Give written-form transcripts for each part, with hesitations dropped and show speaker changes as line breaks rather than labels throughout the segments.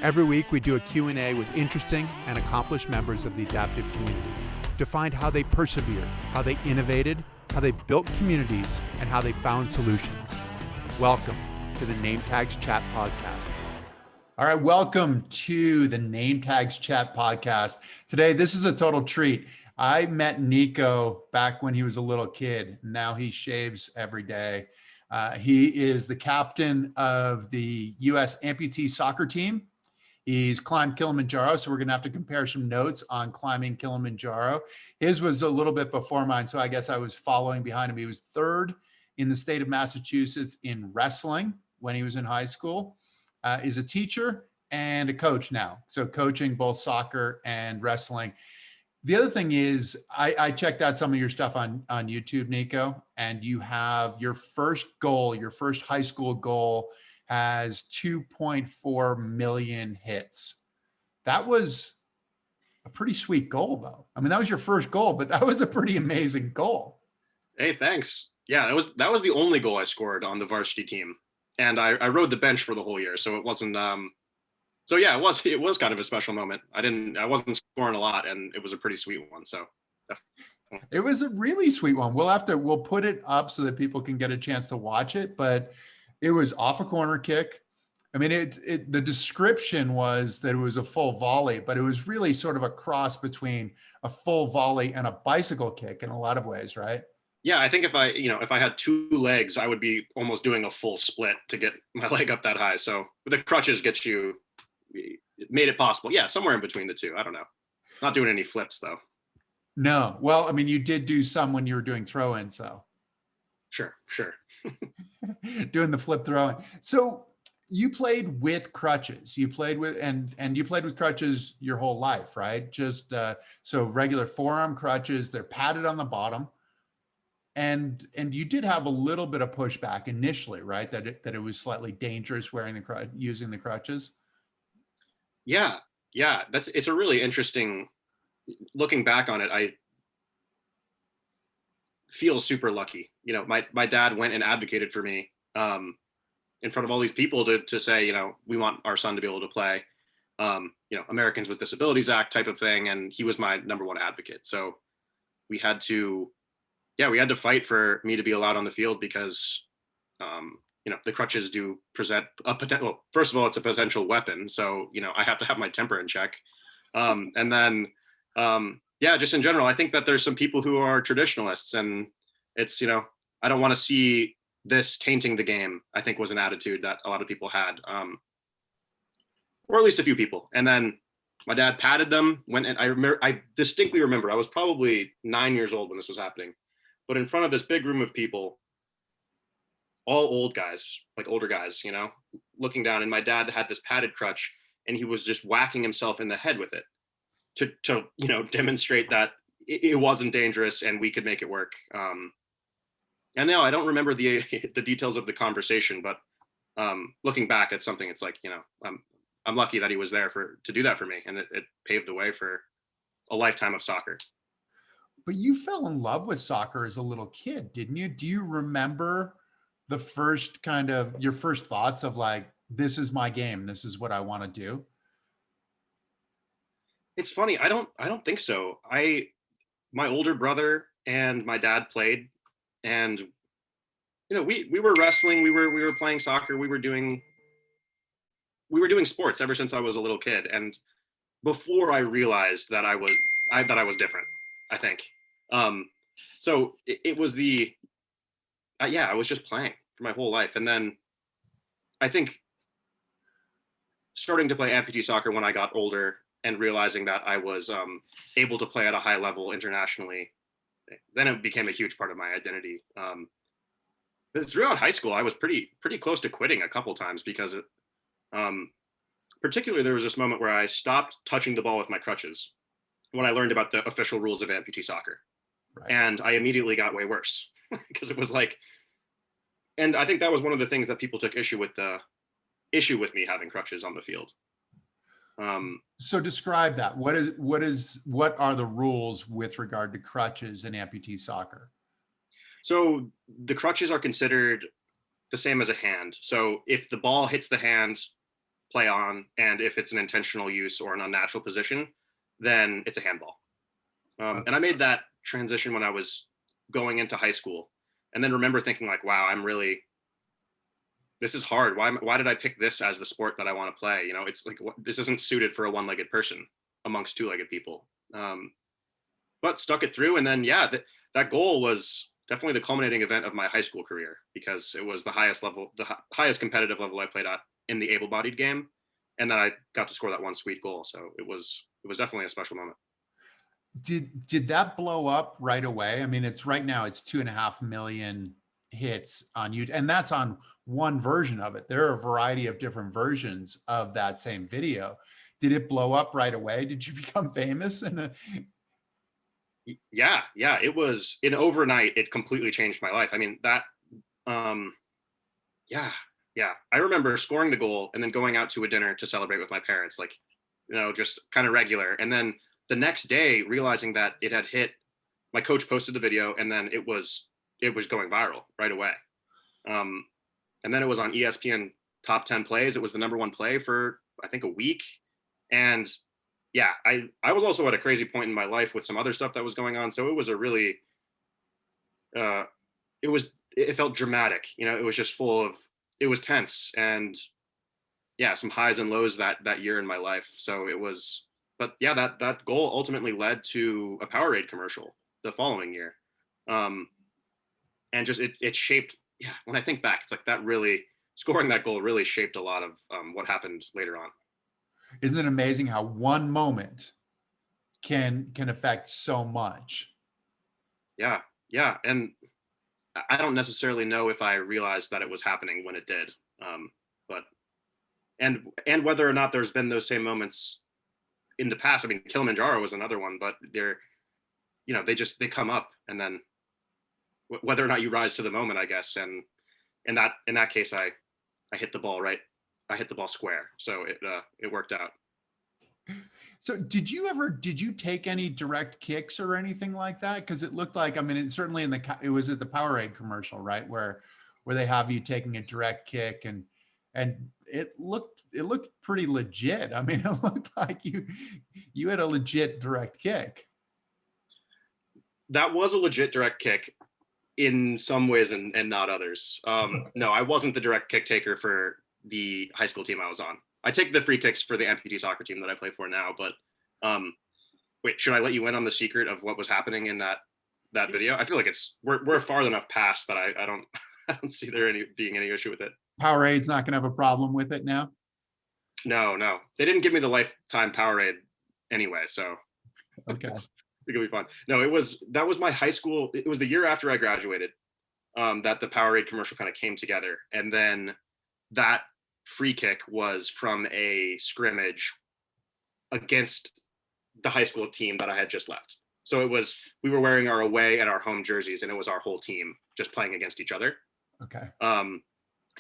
Every week we do a Q&A with interesting and accomplished members of the adaptive community to find how they persevered, how they innovated, how they built communities, and how they found solutions. Welcome to the Nametags Chat Podcast. All right, welcome to the Nametags Chat Podcast. Today, this is a total treat. I met Nico back when he was a little kid. Now he shaves every day. He is the captain of the U.S. Amputee Soccer Team. He's climbed Kilimanjaro, so we're going to have to compare some notes on climbing Kilimanjaro. His was a little bit before mine, so I guess I was following behind him. He was third in the state of Massachusetts in wrestling when he was in high school. Is a teacher and a coach now, so coaching both soccer and wrestling. The other thing is, I checked out some of your stuff on YouTube, Nico, and you have your first goal, your first high school goal has 2.4 million hits. That was a pretty sweet goal, though. I mean, that was your first goal, but that was a pretty amazing goal.
Hey, thanks. Yeah, that was the only goal I scored on the varsity team, and I rode the bench for the whole year, so it wasn't. So yeah, it was kind of a special moment. I wasn't scoring a lot, and it was a pretty sweet one. So
it was a really sweet one. We'll put it up so that people can get a chance to watch it, but it was off a corner kick. I mean, the description was that it was a full volley, but it was really sort of a cross between a full volley and a bicycle kick in a lot of ways, right?
Yeah, I think if I had two legs, I would be almost doing a full split to get my leg up that high. So the crutches made it possible. Yeah, somewhere in between the two. I don't know. Not doing any flips though.
No. Well, I mean, you did do some when you were doing throw-ins though.
Sure.
Doing the flip throw-in. So you played with crutches. You played with and you played with crutches your whole life, right? Just so regular forearm crutches. They're padded on the bottom. And you did have a little bit of pushback initially, right? That it was slightly dangerous using the crutches.
Yeah. It's a really interesting. Looking back on it, I feel super lucky. You know, my dad went and advocated for me in front of all these people to say, you know, we want our son to be able to play, Americans with Disabilities Act type of thing, and he was my number one advocate. So we had to fight for me to be allowed on the field because, the crutches do present a potential. Well, first of all, it's a potential weapon, so I have to have my temper in check, and then. Just in general, I think that there's some people who are traditionalists, and it's, I don't want to see this tainting the game, I think was an attitude that a lot of people had, or at least a few people. And then my dad patted them I distinctly remember, I was probably 9 years old when this was happening, but in front of this big room of people, all old guys, like older guys, looking down, and my dad had this padded crutch and he was just whacking himself in the head with it. To demonstrate that it wasn't dangerous and we could make it work. And now I don't remember the details of the conversation, but looking back at something, it's like, I'm lucky that he was there to do that for me, and it paved the way for a lifetime of soccer.
But you fell in love with soccer as a little kid, didn't you? Do you remember your first thoughts of like, this is my game, this is what I want to do?
It's funny. I don't think so. My older brother and my dad played, and we were wrestling. We were playing soccer. We were doing sports ever since I was a little kid. And before I realized that I thought I was different, I think. So it was I was just playing for my whole life. And then I think starting to play amputee soccer when I got older, and realizing that I was able to play at a high level internationally, then it became a huge part of my identity. Throughout high school, I was pretty close to quitting a couple times because particularly there was this moment where I stopped touching the ball with my crutches when I learned about the official rules of amputee soccer. Right. And I immediately got way worse because it was like, and I think that was one of the things that people took issue with me having crutches on the field.
So describe that. What are the rules with regard to crutches in amputee soccer?
So the crutches are considered the same as a hand. So if the ball hits the hand, play on, and if it's an intentional use or an unnatural position, then it's a handball. And I made that transition when I was going into high school, and then remember thinking like, wow, this is hard. Why did I pick this as the sport that I want to play? You know, it's like, this isn't suited for a one-legged person amongst two-legged people. But stuck it through. And then, yeah, that goal was definitely the culminating event of my high school career, because it was the highest competitive level I played at in the able-bodied game. And then I got to score that one sweet goal. So it was definitely a special moment.
Did that blow up right away? I mean, right now it's 2.5 million hits on YouTube, and that's on one version of it. There are a variety of different versions of that same video. Did it blow up right away? Did you become famous?
Yeah, it was in overnight. It completely changed my life. I mean, yeah. I remember scoring the goal and then going out to a dinner to celebrate with my parents, like, you know, just kind of regular. And then the next day, realizing that it had hit, my coach posted the video, and then it was going viral right away. And then it was on ESPN top 10 plays. It was the number one play for, I think, a week. And yeah, I was also at a crazy point in my life with some other stuff that was going on. So it was a really, it felt dramatic. You know, it was just it was tense, and yeah, some highs and lows that year in my life. So it was, but yeah, that goal ultimately led to a Powerade commercial the following year. And just, it shaped, yeah, when I think back, it's like scoring that goal really shaped a lot of what happened later on.
Isn't it amazing how one moment can affect so much?
Yeah. And I don't necessarily know if I realized that it was happening when it did. But and whether or not there's been those same moments in the past. I mean, Kilimanjaro was another one, but they're, you know, they come up, and then whether or not you rise to the moment, I guess. And in that case, I hit the ball right. I hit the ball square. So it worked out.
So did you take any direct kicks or anything like that? Because it looked like, I mean, it certainly it was at the Powerade commercial, right? Where they have you taking a direct kick, and it looked pretty legit. I mean, it looked like you had a legit direct kick.
That was a legit direct kick in some ways and not others. No, I wasn't the direct kick taker for the high school team I was on. I take the free kicks for the Amputee Soccer Team that I play for now. But wait, should I let you in on the secret of what was happening in that video? I feel like we're far enough past that I don't I don't see there being any issue with it.
Powerade's not going to have a problem with it now?
No, they didn't give me the lifetime Powerade anyway, so
okay.
It'll be fun. No, that was my high school. It was the year after I graduated that the Powerade commercial kind of came together, and then that free kick was from a scrimmage against the high school team that I had just left. So we were wearing our away and our home jerseys, and it was our whole team just playing against each other.
Okay.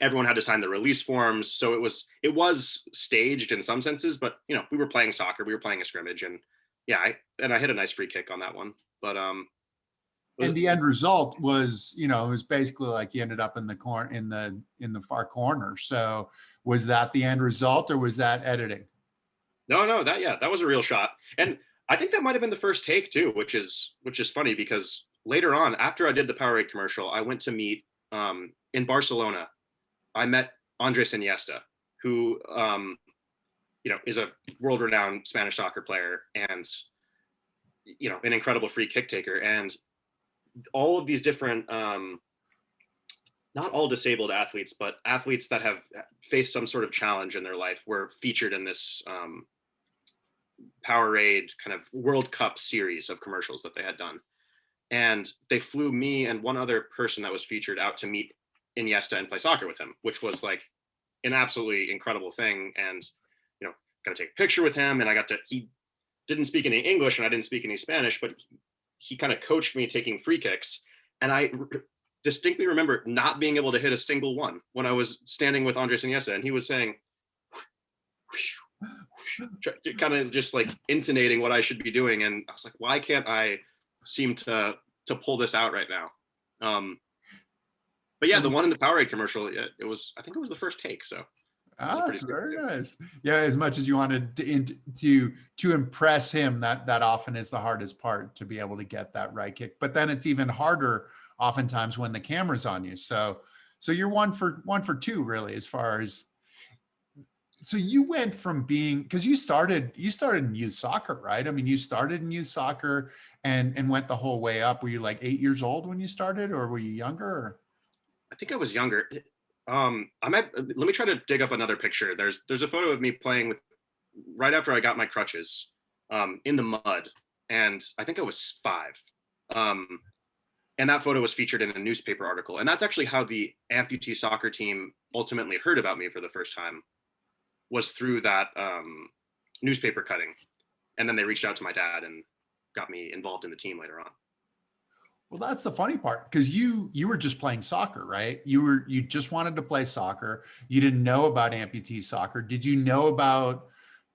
Everyone had to sign the release forms, so it was staged in some senses, but you know, we were playing soccer, we were playing a scrimmage, and yeah, I hit a nice free kick on that one. But
and the end result was, you know, it was basically like you ended up in the corner, in the far corner. So was that the end result, or was that editing?
No, that was a real shot. And I think that might have been the first take too, which is funny, because later on, after I did the Powerade commercial, I went to meet in Barcelona. I met Andres Iniesta, who you know, is a world-renowned Spanish soccer player, and you know, an incredible free kick taker. And all of these different not all disabled athletes, but athletes that have faced some sort of challenge in their life were featured in this Powerade kind of World Cup series of commercials that they had done. And they flew me and one other person that was featured out to meet Iniesta and play soccer with him, which was like an absolutely incredible thing. And, you know, got to take a picture with him, and he didn't speak any English and I didn't speak any Spanish, but he kind of coached me taking free kicks. And I distinctly remember not being able to hit a single one when I was standing with Andres Iniesta, and he was saying, kind of just like intonating what I should be doing. And I was like, why can't I seem to pull this out right now? But yeah, the one in the Powerade commercial, I think it was the first take. So was a
Ah,
pretty sweet
very
thing.
nice. Yeah, as much as you wanted to impress him, that often is the hardest part, to be able to get that right kick. But then it's even harder oftentimes when the camera's on you. So you're one for two really, as far as. So you went from being, because you started in youth soccer, right? I mean, you started in youth soccer and went the whole way up. Were you like 8 years old when you started, or were you younger? Or?
I think I was younger. I might let me try to dig up another picture. There's a photo of me playing with right after I got my crutches, in the mud, and I think I was 5. Um, and that photo was featured in a newspaper article, and that's actually how the Amputee Soccer Team ultimately heard about me for the first time, was through that newspaper cutting, and then they reached out to my dad and got me involved in the team later on.
Well, that's the funny part, because you were just playing soccer, right? You just wanted to play soccer. You didn't know about amputee soccer. Did you know about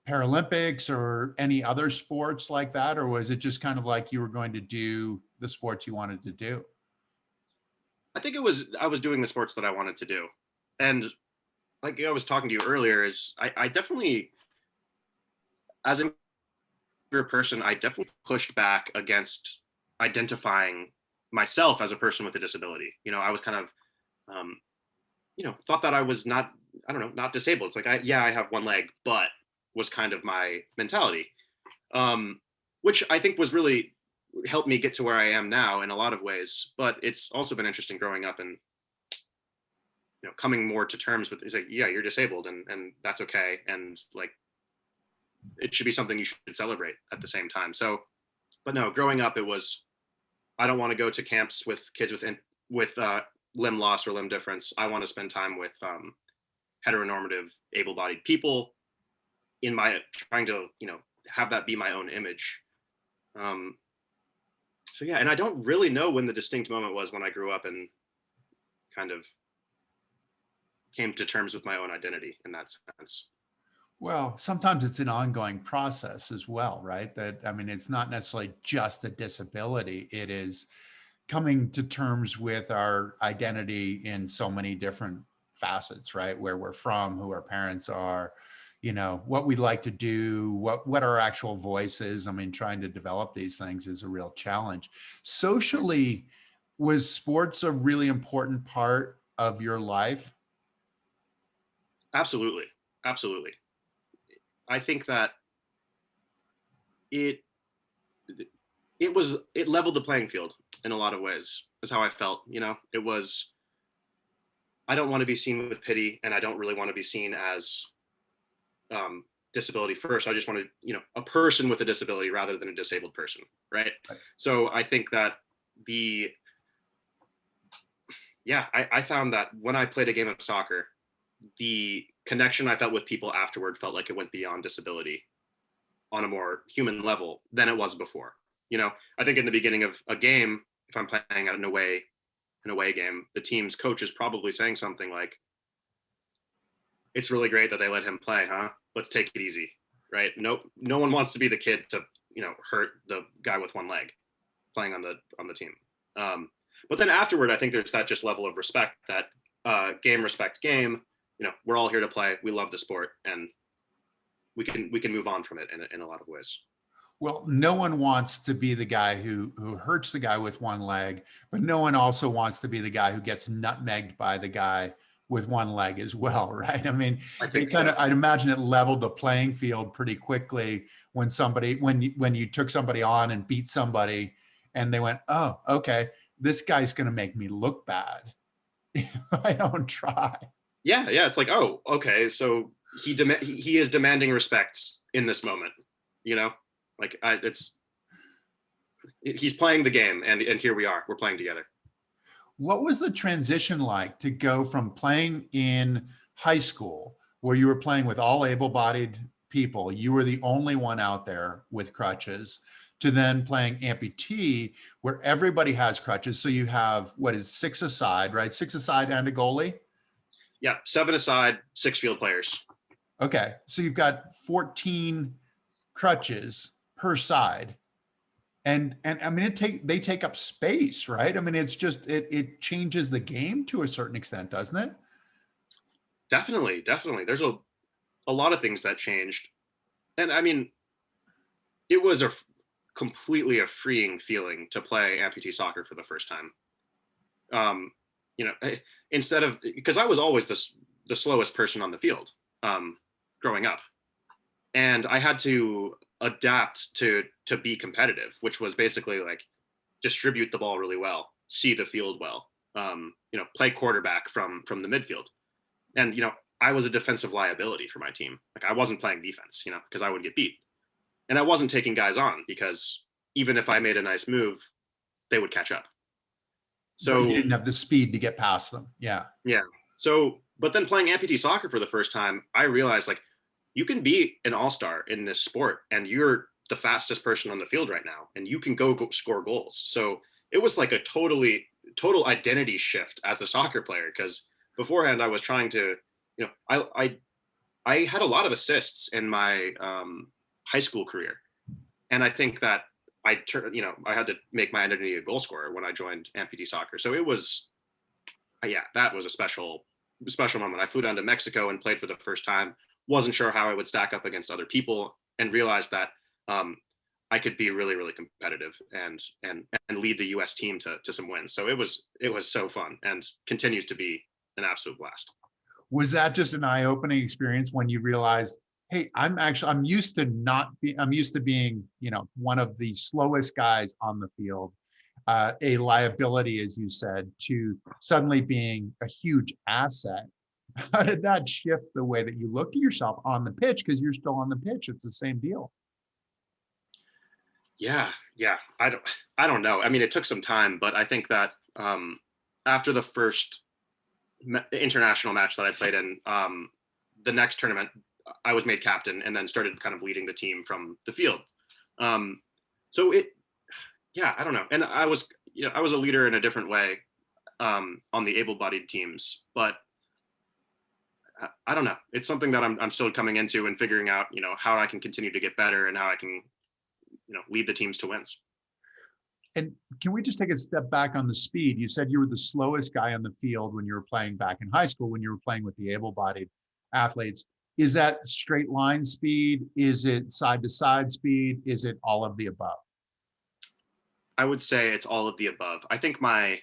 Paralympics or any other sports like that, or was it just kind of like you were going to do the sports you wanted to do?
I think I was doing the sports that I wanted to do, and like I was talking to you earlier, is I definitely, as a younger person, I definitely pushed back against identifying myself as a person with a disability. I was kind of, um, thought that I was not, I don't know, not disabled. It's like, yeah, I have one leg, but was kind of my mentality, which I think was really helped me get to where I am now in a lot of ways. But it's also been interesting growing up and, coming more to terms with, it's like, yeah, you're disabled, and that's okay. And like, it should be something you should celebrate at the same time. So, but no, growing up, it was, I don't want to go to camps with kids with limb loss or limb difference. I want to spend time with heteronormative, able-bodied people in my trying to have that be my own image. So yeah, and I don't really know when the distinct moment was when I grew up and kind of came to terms with my own identity in that sense.
Well, sometimes it's an ongoing process as well, right? That, I mean, it's not necessarily just a disability. It is coming to terms with our identity in so many different facets, right? Where we're from, who our parents are, what we like to do, what our actual voice is. I mean, trying to develop these things is a real challenge. Socially, was sports a really important part of your life?
Absolutely, absolutely. I think that it it leveled the playing field in a lot of ways. Is how I felt. It was, I don't want to be seen with pity, and I don't really want to be seen as disability first. I just want to, a person with a disability rather than a disabled person, right? So I think that I found that when I played a game of soccer, the connection I felt with people afterward felt like it went beyond disability on a more human level than it was before. I think in the beginning of a game, if I'm playing at an away game, the team's coach is probably saying something like, "It's really great that they let him play, huh? Let's take it easy." Right? No one wants to be the kid to, hurt the guy with one leg playing on the team. But then afterward, I think there's that just level of respect that game respect game. We're all here to play. We love the sport, and we can move on from it in a lot of ways.
Well, no one wants to be the guy who hurts the guy with one leg, but no one also wants to be the guy who gets nutmegged by the guy with one leg as well, right? I mean,
I think so.
I'd imagine it leveled the playing field pretty quickly when you took somebody on and beat somebody, and they went, "Oh, okay, this guy's going to make me look bad if I don't try."
Yeah, it's like, oh, okay, so he is demanding respect in this moment, like he's playing the game, and here we are, we're playing together.
What was the transition like to go from playing in high school, where you were playing with all able-bodied people, you were the only one out there with crutches, to then playing amputee, where everybody has crutches? So you have, what is 6 aside, right? 6 aside and a goalie?
Yeah, 7 aside, 6 field players.
Okay, so you've got 14 crutches per side. And I mean, they take up space, right? I mean, it's just, it changes the game to a certain extent, doesn't it?
Definitely, definitely. There's a lot of things that changed. And I mean, it was completely a freeing feeling to play amputee soccer for the first time. Um, Instead of, because I was always the slowest person on the field growing up, and I had to adapt to be competitive, which was basically like distribute the ball really well, see the field well, play quarterback from the midfield, and I was a defensive liability for my team. Like I wasn't playing defense, because I would get beat, and I wasn't taking guys on because even if I made a nice move, they would catch up.
So you
So
didn't have the speed to get past them. Yeah.
yeah. So, but then playing amputee soccer for the first time, I realized like you can be an all-star in this sport and you're the fastest person on the field right now and you can go score goals. So it was like a total identity shift as a soccer player, because beforehand I was trying to, I had a lot of assists in my high school career. And I think that I had to make my identity a goal scorer when I joined amputee soccer. So it was, yeah, that was a special moment. I flew down to Mexico and played for the first time. Wasn't sure how I would stack up against other people, and realized that I could be really, really competitive and lead the U.S. team to some wins. So it was so fun and continues to be an absolute blast.
Was that just an eye-opening experience when you realized, hey, I'm used to being, one of the slowest guys on the field, a liability, as you said, to suddenly being a huge asset. How did that shift the way that you look at yourself on the pitch? Because you're still on the pitch. It's the same deal.
Yeah. I don't know. I mean, it took some time, but I think that after the first international match that I played in, the next tournament, I was made captain and then started kind of leading the team from the field. So I don't know. And I was a leader in a different way on the able-bodied teams, but I don't know. It's something that I'm still coming into and figuring out, how I can continue to get better and how I can, lead the teams to wins.
And can we just take a step back on the speed? You said you were the slowest guy on the field when you were playing back in high school, when you were playing with the able-bodied athletes. Is that straight line speed? Is it side to side speed? Is it all of the above?
I would say it's all of the above. I think my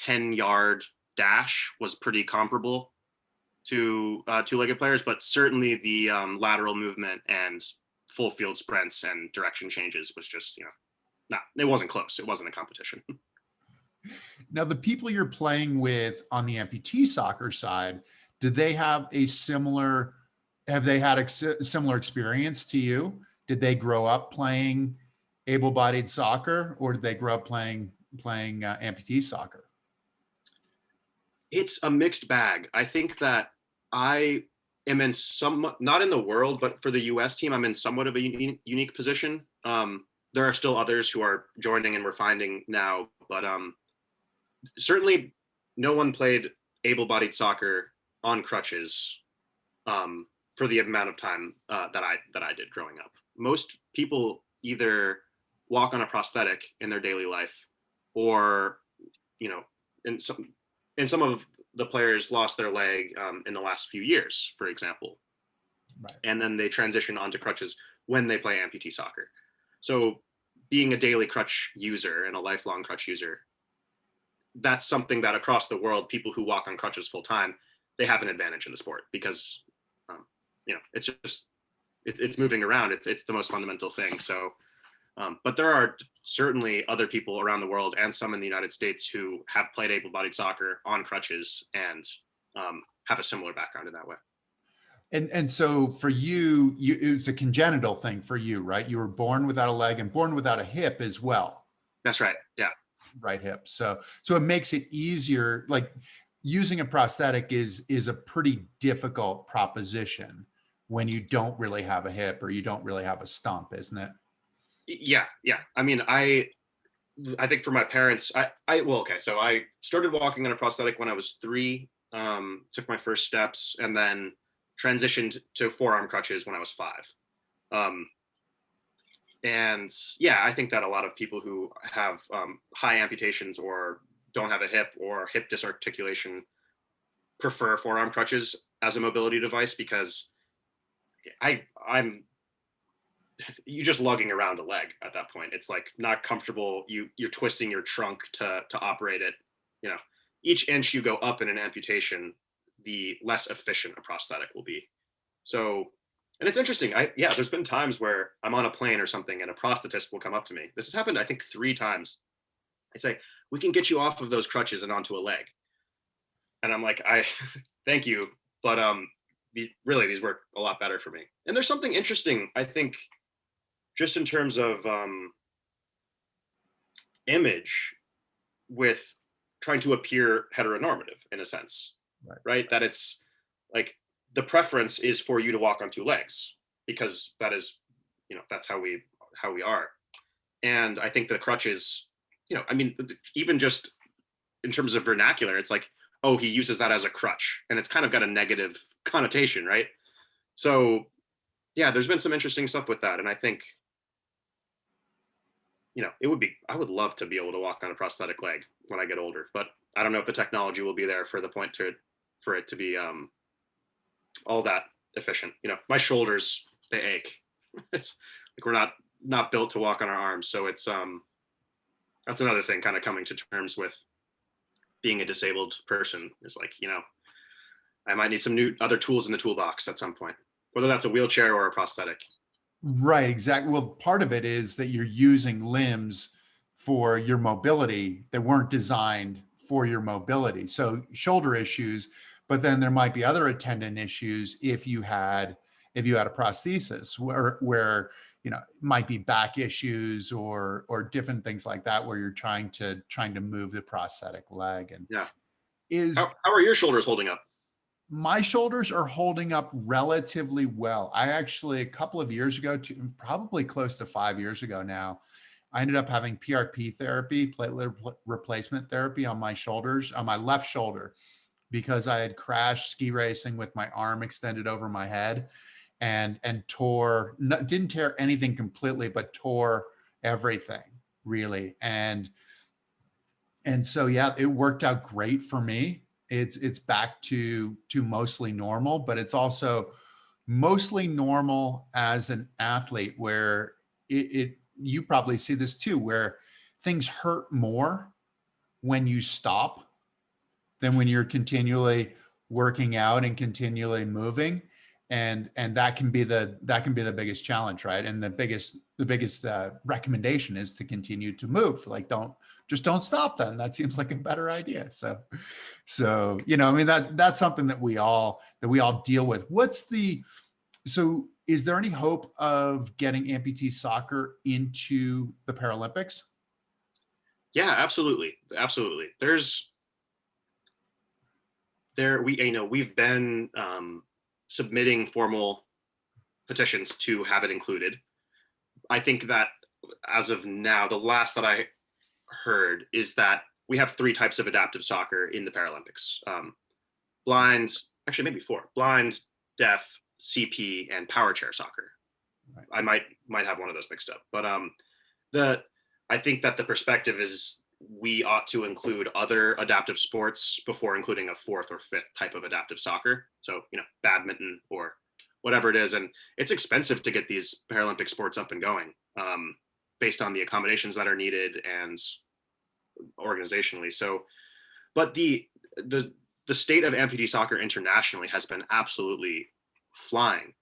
10-yard dash was pretty comparable to two-legged players, but certainly the lateral movement and full field sprints and direction changes was just, it wasn't close. It wasn't a competition.
Now, the people you're playing with on the amputee soccer side, did they have a similar, have they had a similar experience to you? Did they grow up playing able-bodied soccer, or did they grow up playing amputee soccer?
It's a mixed bag. I think that I am in not in the world, but for the U.S. team, I'm in somewhat of a unique position. There are still others who are joining and we're finding now, but certainly no one played able-bodied soccer on crutches for the amount of time that I did growing up. Most people either walk on a prosthetic in their daily life, or in some of the players lost their leg in the last few years, for example. Right. And then they transition onto crutches when they play amputee soccer. So being a daily crutch user and a lifelong crutch user, that's something that across the world, people who walk on crutches full time, they have an advantage in the sport because, it's just, it's moving around. It's the most fundamental thing. So, but there are certainly other people around the world and some in the United States who have played able-bodied soccer on crutches and have a similar background in that way.
And so for you, it was a congenital thing for you, right? You were born without a leg and born without a hip as well.
That's right. Yeah.
Right hip. So it makes it easier. Like using a prosthetic is a pretty difficult proposition when you don't really have a hip or you don't really have a stump, isn't it?
Yeah. I mean, I think for my parents, so I started walking on a prosthetic when I was 3, took my first steps, and then transitioned to forearm crutches when I was 5. And yeah, I think that a lot of people who have high amputations or don't have a hip or hip dysarticulation prefer forearm crutches as a mobility device because I'm you just lugging around a leg at that point. It's like not comfortable. You're twisting your trunk to operate it. You know, each inch you go up in an amputation, the less efficient a prosthetic will be. So, and it's interesting. There's been times where I'm on a plane or something and a prosthetist will come up to me. This has happened, I think, 3 times. They say, "We can get you off of those crutches and onto a leg." And I'm like, thank you. But these work a lot better for me. And there's something interesting, I think, just in terms of image with trying to appear heteronormative in a sense, right? That it's like the preference is for you to walk on 2 legs because that is, that's how we are. And I think the crutches, I mean, even just in terms of vernacular, it's like, oh, he uses that as a crutch, and it's kind of got a negative connotation, right? So yeah, there's been some interesting stuff with that. And I think, I would love to be able to walk on a prosthetic leg when I get older, but I don't know if the technology will be there for it to be all that efficient. My shoulders, they ache. It's like we're not built to walk on our arms. So it's that's another thing, kind of coming to terms with being a disabled person is like, I might need some other tools in the toolbox at some point, whether that's a wheelchair or a prosthetic.
Right, exactly. Well, part of it is that you're using limbs for your mobility that weren't designed for your mobility. So shoulder issues, but then there might be other attendant issues if you had a prosthesis where it might be back issues or different things like that where you're trying to move the prosthetic leg. And
yeah, how are your shoulders holding up?
My shoulders are holding up relatively well. I actually, a couple of years ago, probably close to 5 years ago now, I ended up having PRP therapy, platelet replacement therapy on my shoulders, on my left shoulder, because I had crashed ski racing with my arm extended over my head and didn't tear anything completely, but tore everything really. And so, yeah, it worked out great for me. It's back to mostly normal, but it's also mostly normal as an athlete where you probably see this too, where things hurt more when you stop than when you're continually working out and continually moving. And that can be the biggest challenge, right? And the biggest recommendation is to continue to move. Like, don't stop then. That seems like a better idea. So I mean, that's something that we all deal with. So is there any hope of getting amputee soccer into the Paralympics?
Yeah, absolutely. We've been submitting formal petitions to have it included. I think that as of now, the last that I heard is that we have 3 types of adaptive soccer in the Paralympics. Blind, actually maybe 4, blind, deaf, CP, and power chair soccer. Right. I might have one of those mixed up, but I think that the perspective is we ought to include other adaptive sports before including a 4th or 5th type of adaptive soccer. So, badminton or whatever it is. And it's expensive to get these Paralympic sports up and going based on the accommodations that are needed and organizationally. So, but the state of amputee soccer internationally has been absolutely flying.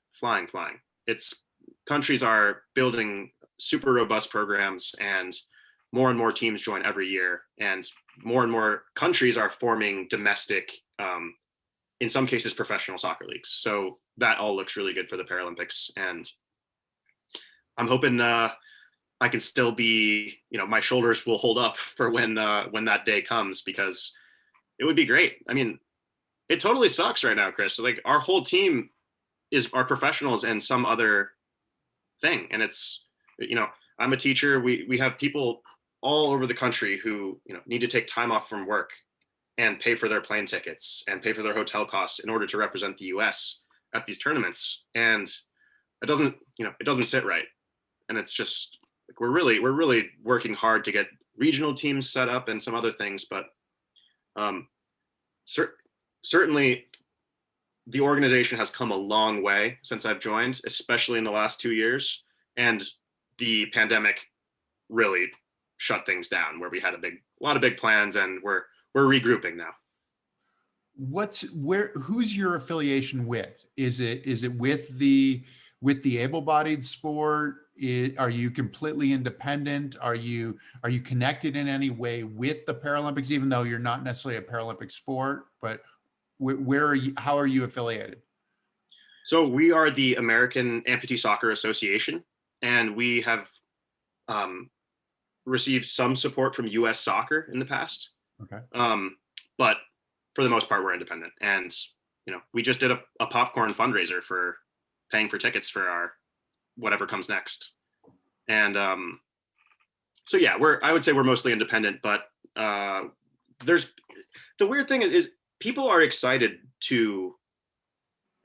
Countries are building super robust programs, and more teams join every year, and more countries are forming domestic, in some cases, professional soccer leagues. So that all looks really good for the Paralympics, and I'm hoping I can still be, my shoulders will hold up for when that day comes, because it would be great. I mean, it totally sucks right now, Chris. Like, our whole team are professionals and some other thing, and it's, I'm a teacher. We have people all over the country who need to take time off from work and pay for their plane tickets and pay for their hotel costs in order to represent the US at these tournaments. And it doesn't sit right. And it's just like, we're really working hard to get regional teams set up and some other things, but certainly the organization has come a long way since I've joined, especially in the last 2 years. And the pandemic really shut things down, where we had a lot of big plans, and we're regrouping now.
Who's your affiliation with? Is it with the able-bodied sport? Are you completely independent? Are you connected in any way with the Paralympics, even though you're not necessarily a Paralympic sport? But where are you? How are you affiliated?
So we are the American Amputee Soccer Association, and we have received some support from U.S. Soccer in the past.
Okay.
But for the most part, we're independent. And, we just did a popcorn fundraiser for paying for tickets for our whatever comes next. And so, yeah, I would say we're mostly independent, but there's the weird thing is people are excited to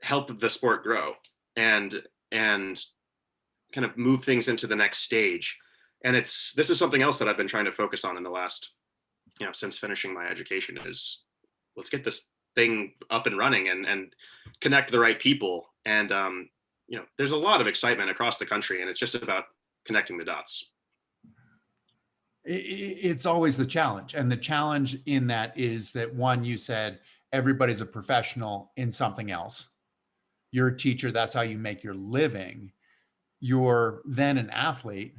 help the sport grow and kind of move things into the next stage. And this is something else that I've been trying to focus on in the last, since finishing my education, is let's get this thing up and running and connect the right people. And, there's a lot of excitement across the country, and it's just about connecting the dots.
It's always the challenge. And the challenge in that is that, one, you said everybody's a professional in something else. You're a teacher. That's how you make your living. You're then an athlete.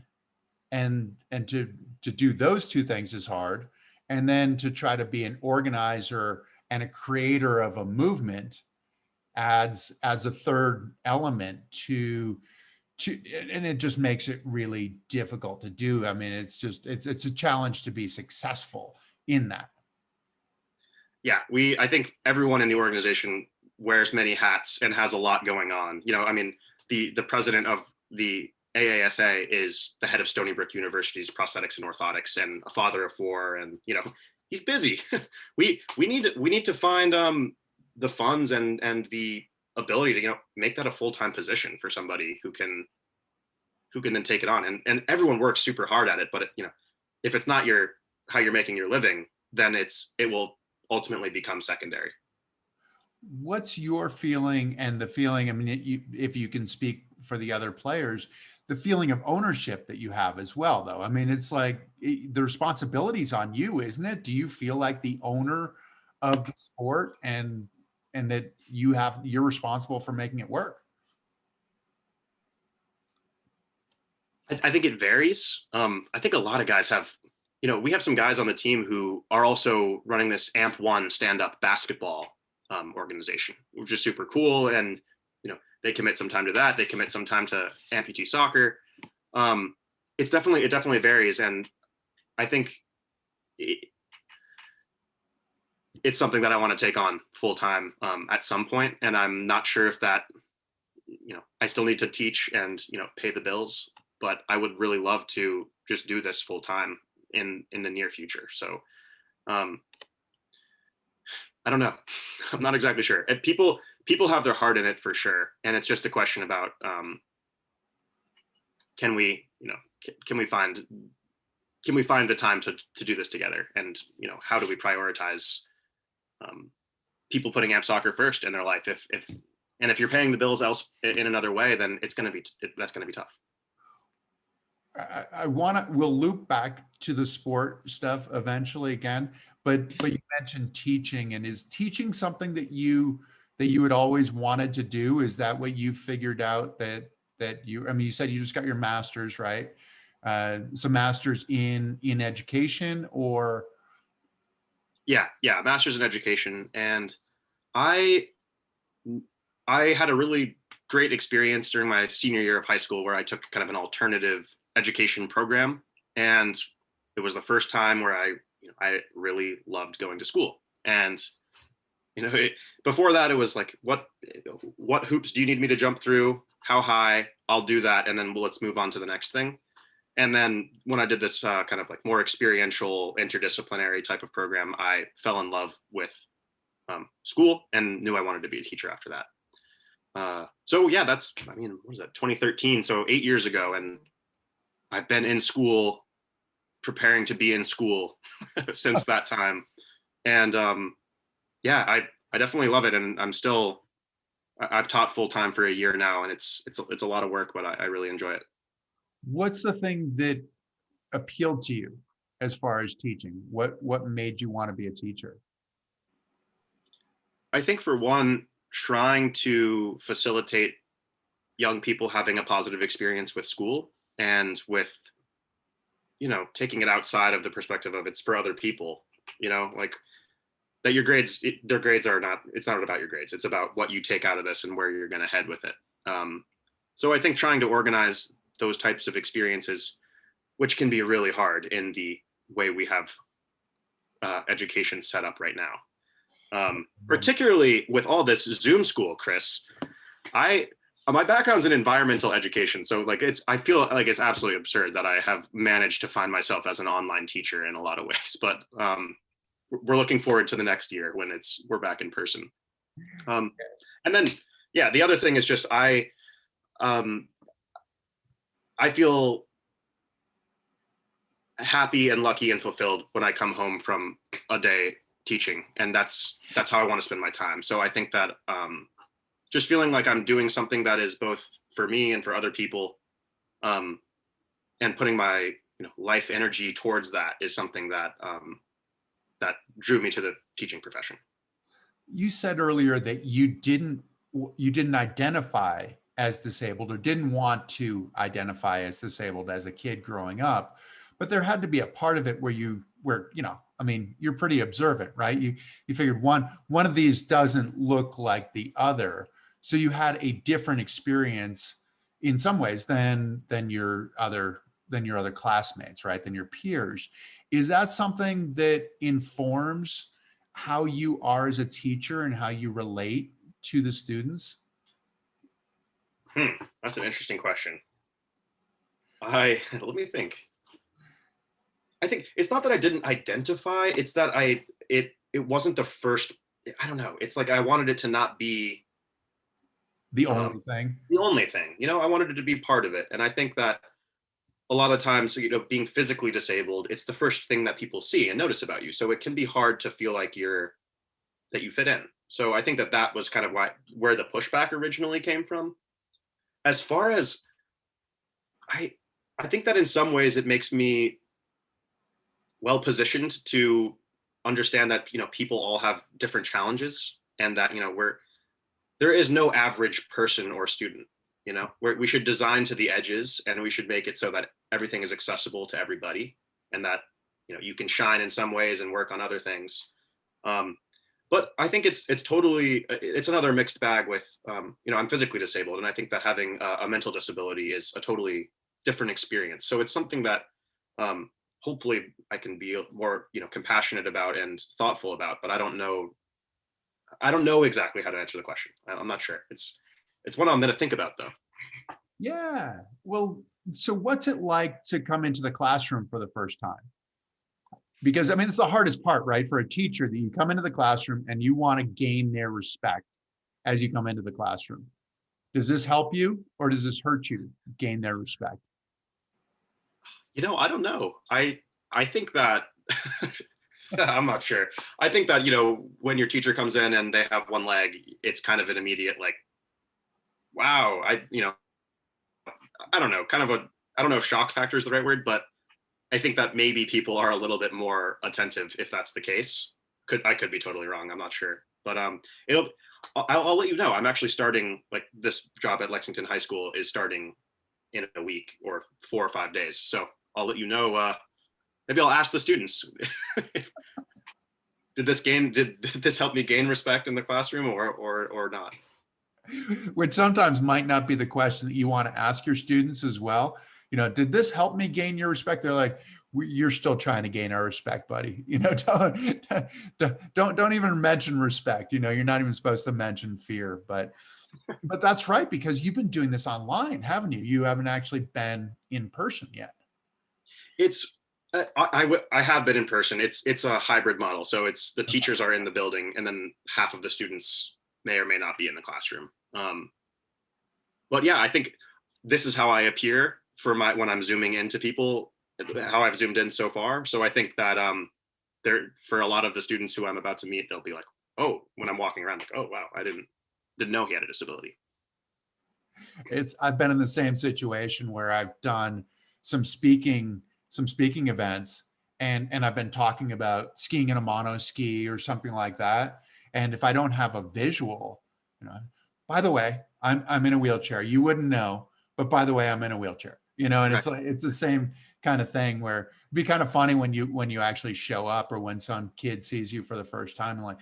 And to do those two things is hard. And then to try to be an organizer and a creator of a movement adds a third element to and it just makes it really difficult to do. I mean, it's a challenge to be successful in that.
Yeah, I think everyone in the organization wears many hats and has a lot going on. The president of the AASA is the head of Stony Brook University's prosthetics and orthotics, and a father of four, and he's busy. we need to find the funds and the ability to make that a full-time position for somebody who can then take it on, and everyone works super hard at it, but if it's not how you're making your living, then it will ultimately become secondary.
What's your feeling and the feeling, I mean, if you can speak for the other players, the feeling of ownership that you have as well, though? I mean, it's like the responsibility's on you, isn't it? Do you feel like the owner of the sport and that you're responsible for making it work?
I think it varies. I think a lot of guys have, we have some guys on the team who are also running this AMP1 stand-up basketball organization, which is super cool. And, they commit some time to that. They commit some time to Amputee Soccer. It definitely varies. And I think it's something that I want to take on full time at some point. And I'm not sure if that, I still need to teach and, pay the bills, but I would really love to just do this full time in the near future. So I don't know. I'm not exactly sure. And people have their heart in it for sure. And it's just a question about, can we find the time to do this together? And, how do we prioritize people putting amp soccer first in their life? If you're paying the bills else in another way, then that's going to be tough.
We'll loop back to the sport stuff eventually again, but you mentioned teaching, and is teaching something that you had always wanted to do? Is that what you figured out that you, I mean, you said you just got your master's, right? Some master's in education, or?
Yeah. Master's in education. And I had a really great experience during my senior year of high school, where I took kind of an alternative education program. And it was the first time where I really loved going to school. And, before that, it was like, what hoops do you need me to jump through? How high? I'll do that. And then let's move on to the next thing. And then when I did this kind of like more experiential, interdisciplinary type of program, I fell in love with school and knew I wanted to be a teacher after that. So yeah, what was that, 2013? So 8 years ago. And I've been in school, preparing to be in school since that time. And yeah, I definitely love it. And I've taught full time for a year now, and it's a lot of work, but I really enjoy it.
What's the thing that appealed to you as far as teaching? What made you want to be a teacher?
I think for one, trying to facilitate young people having a positive experience with school and with, taking it outside of the perspective of it's for other people, like that your grades, their grades are not, it's not about your grades. It's about what you take out of this and where you're going to head with it. So I think trying to organize those types of experiences, which can be really hard in the way we have education set up right now. Particularly with all this Zoom school, Chris, my background's in environmental education. So I feel like it's absolutely absurd that I have managed to find myself as an online teacher in a lot of ways, but we're looking forward to the next year when we're back in person. And then, yeah, the other thing is just, I feel happy and lucky and fulfilled when I come home from a day teaching, and that's how I want to spend my time. So I think that just feeling like I'm doing something that is both for me and for other people, and putting my life energy towards that is something that that drew me to the teaching profession.
You said earlier that you didn't identify as disabled, or didn't want to identify as disabled as a kid growing up, but there had to be a part of it where I mean, you're pretty observant, right? You figured one of these doesn't look like the other, so you had a different experience in some ways than your other classmates, right? Than your peers. Is that something that informs how you are as a teacher and how you relate to the students?
That's an interesting question. Let me think. I think it's not that I didn't identify, it's that it wasn't the first, I don't know. It's like I wanted it to not be
The only thing.
The only thing. I wanted it to be part of it. And I think that a lot of times, being physically disabled, it's the first thing that people see and notice about you. So it can be hard to feel like that you fit in. So I think that was kind of where the pushback originally came from. As far as I think that in some ways it makes me well positioned to understand that people all have different challenges, and that there is no average person or student. We should design to the edges, and we should make it so that everything is accessible to everybody, and that you can shine in some ways and work on other things. But I think it's another mixed bag with I'm physically disabled, and I think that having a mental disability is a totally different experience. So it's something that hopefully I can be more compassionate about and thoughtful about. But I don't know exactly how to answer the question. I'm not sure. It's one I'm going to think about, though.
Yeah. Well, so what's it like to come into the classroom for the first time? Because I mean, it's the hardest part, right? For a teacher, that you come into the classroom and you want to gain their respect as you come into the classroom. Does this help you, or does this hurt you gain their respect?
I don't know. I think that I'm not sure. I think that, when your teacher comes in and they have one leg, it's kind of an immediate like, wow, I don't know, I don't know if shock factor is the right word, but I think that maybe people are a little bit more attentive if that's the case. I could be totally wrong. I'm not sure, but I'll let you know. I'm actually starting, like, this job at Lexington High School is starting in a week or 4 or 5 days. So I'll let you know. Maybe I'll ask the students, did this help me gain respect in the classroom or not?
Which sometimes might not be the question that you want to ask your students as well. Did this help me gain your respect? They're like, you're still trying to gain our respect, buddy. Don't even mention respect. You're not even supposed to mention fear, but that's right, because you've been doing this online, haven't you? You haven't actually been in person yet.
It's I have been in person. It's a hybrid model. So it's the teachers are in the building, and then half of the students may or may not be in the classroom. But yeah, I think this is how I appear when I'm zooming into people, how I've zoomed in so far. So I think that for a lot of the students who I'm about to meet, they'll be like, oh, when I'm walking around, like, oh wow, I didn't know he had a disability.
I've been in the same situation where I've done some speaking events, and I've been talking about skiing in a mono ski or something like that. And if I don't have a visual, by the way, I'm in a wheelchair. You wouldn't know, but by the way, I'm in a wheelchair. And it's like, it's the same kind of thing where it'd be kind of funny when you actually show up, or when some kid sees you for the first time and like,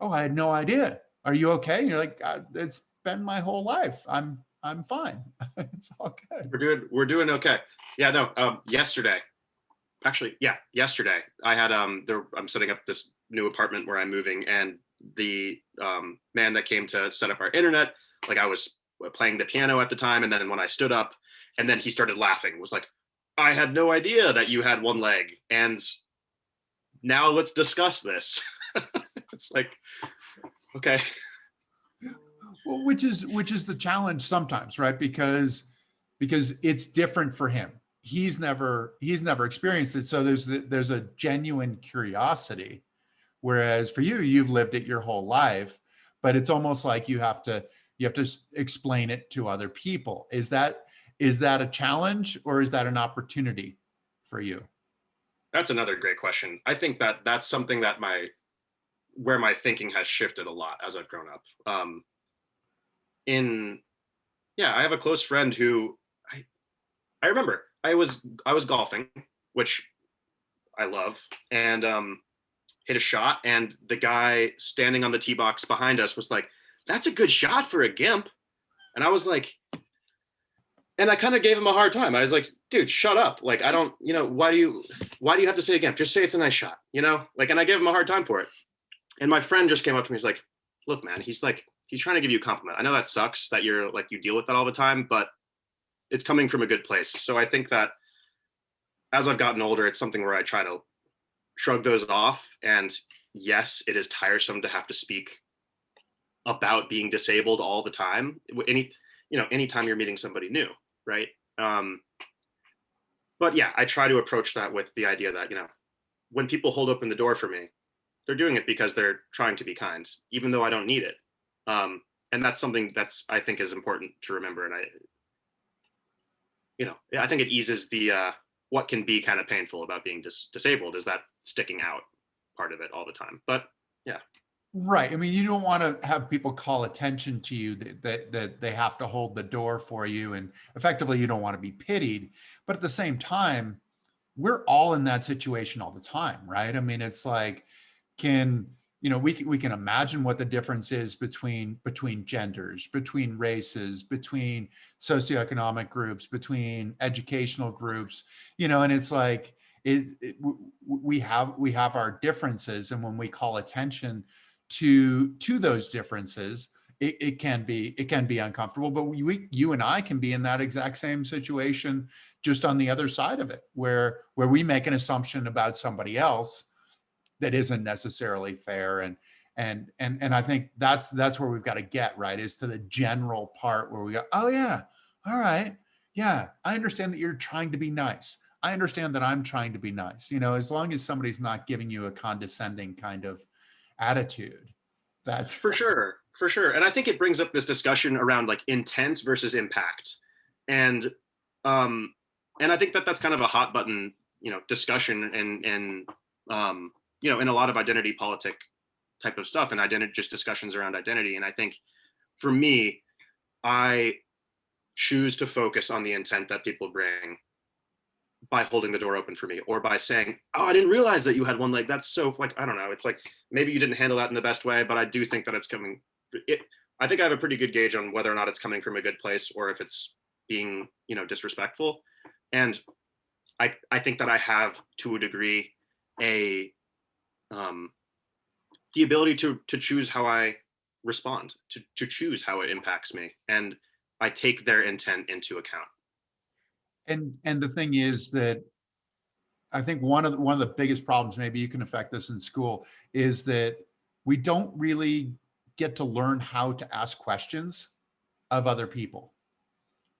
oh, I had no idea. Are you okay? And you're like, it's been my whole life. I'm fine. It's all good.
We're doing okay. Yeah, no. Yesterday, I had I'm setting up this new apartment where I'm moving, and the man that came to set up our internet, like, I was playing the piano at the time, and then when I stood up, and then he started laughing, was like, I had no idea that you had one leg, and now let's discuss this. It's like, okay.
Well, which is the challenge sometimes, right? Because it's different for him. He's never experienced it. So there's a genuine curiosity. Whereas for you, you've lived it your whole life, but it's almost like you have to explain it to other people. Is that a challenge, or is that an opportunity for you?
That's another great question. I think that's something that where my thinking has shifted a lot as I've grown up. I have a close friend who I remember I was golfing, which I love, and hit a shot, and the guy standing on the tee box behind us was like, that's a good shot for a gimp. And I was like, and I kind of gave him a hard time. I was like, dude, shut up. Like, I don't, why do you have to say a gimp? Just say it's a nice shot, like, and I gave him a hard time for it. And my friend just came up to me. He's like, look, man, he's trying to give you a compliment. I know that sucks that you're like, you deal with that all the time, but it's coming from a good place. So I think that as I've gotten older, it's something where I try to shrug those off. And yes, it is tiresome to have to speak about being disabled all the time. Anytime you're meeting somebody new, right? But yeah, I try to approach that with the idea that, when people hold open the door for me, they're doing it because they're trying to be kind, even though I don't need it. And that's something I think is important to remember. And I think it eases the what can be kind of painful about being disabled, is that sticking out part of it all the time. But yeah.
Right. I mean, you don't want to have people call attention to you that they have to hold the door for you, and effectively you don't want to be pitied. But at the same time, we're all in that situation all the time, right? I mean, it's like, we can imagine what the difference is between genders, between races, between socioeconomic groups, between educational groups, and it's like, we have our differences, and when we call attention to those differences, it can be uncomfortable. But you and I can be in that exact same situation, just on the other side of it, where we make an assumption about somebody else that isn't necessarily fair. And I think that's where we've got to get, right, is to the general part where we go, oh yeah, all right, yeah, I understand that you're trying to be nice. I understand that I'm trying to be nice. As long as somebody's not giving you a condescending kind of attitude, that's
for sure. And I think it brings up this discussion around like intent versus impact. And I think that's kind of a hot button, discussion, and in a lot of identity politic type of stuff, and just discussions around identity. And I think for me, I choose to focus on the intent that people bring by holding the door open for me, or by saying, oh, I didn't realize that you had one leg. That's so, like, I don't know. It's like, maybe you didn't handle that in the best way, but I do think that it's coming. I think I have a pretty good gauge on whether or not it's coming from a good place, or if it's being, disrespectful. And I think that I have, to a degree, the ability to choose how I respond, to choose how it impacts me. And I take their intent into account.
And the thing is that I think one of the biggest problems, maybe you can affect this in school, is that we don't really get to learn how to ask questions of other people.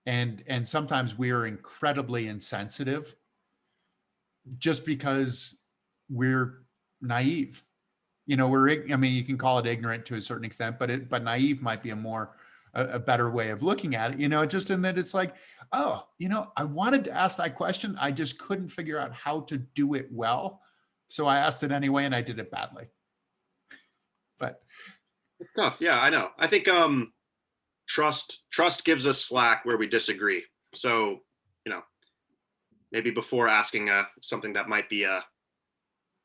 And sometimes we are incredibly insensitive just because we're naive. You know, I mean, you can call it ignorant to a certain extent, but naive might be a better way of looking at it, you know, just in that it's like, oh, you know, I wanted to ask that question. I just couldn't figure out how to do it well. So I asked it anyway and I did it badly. But
It's tough. Yeah, I know. I think trust gives us slack where we disagree. So, you know, maybe before asking something that might be a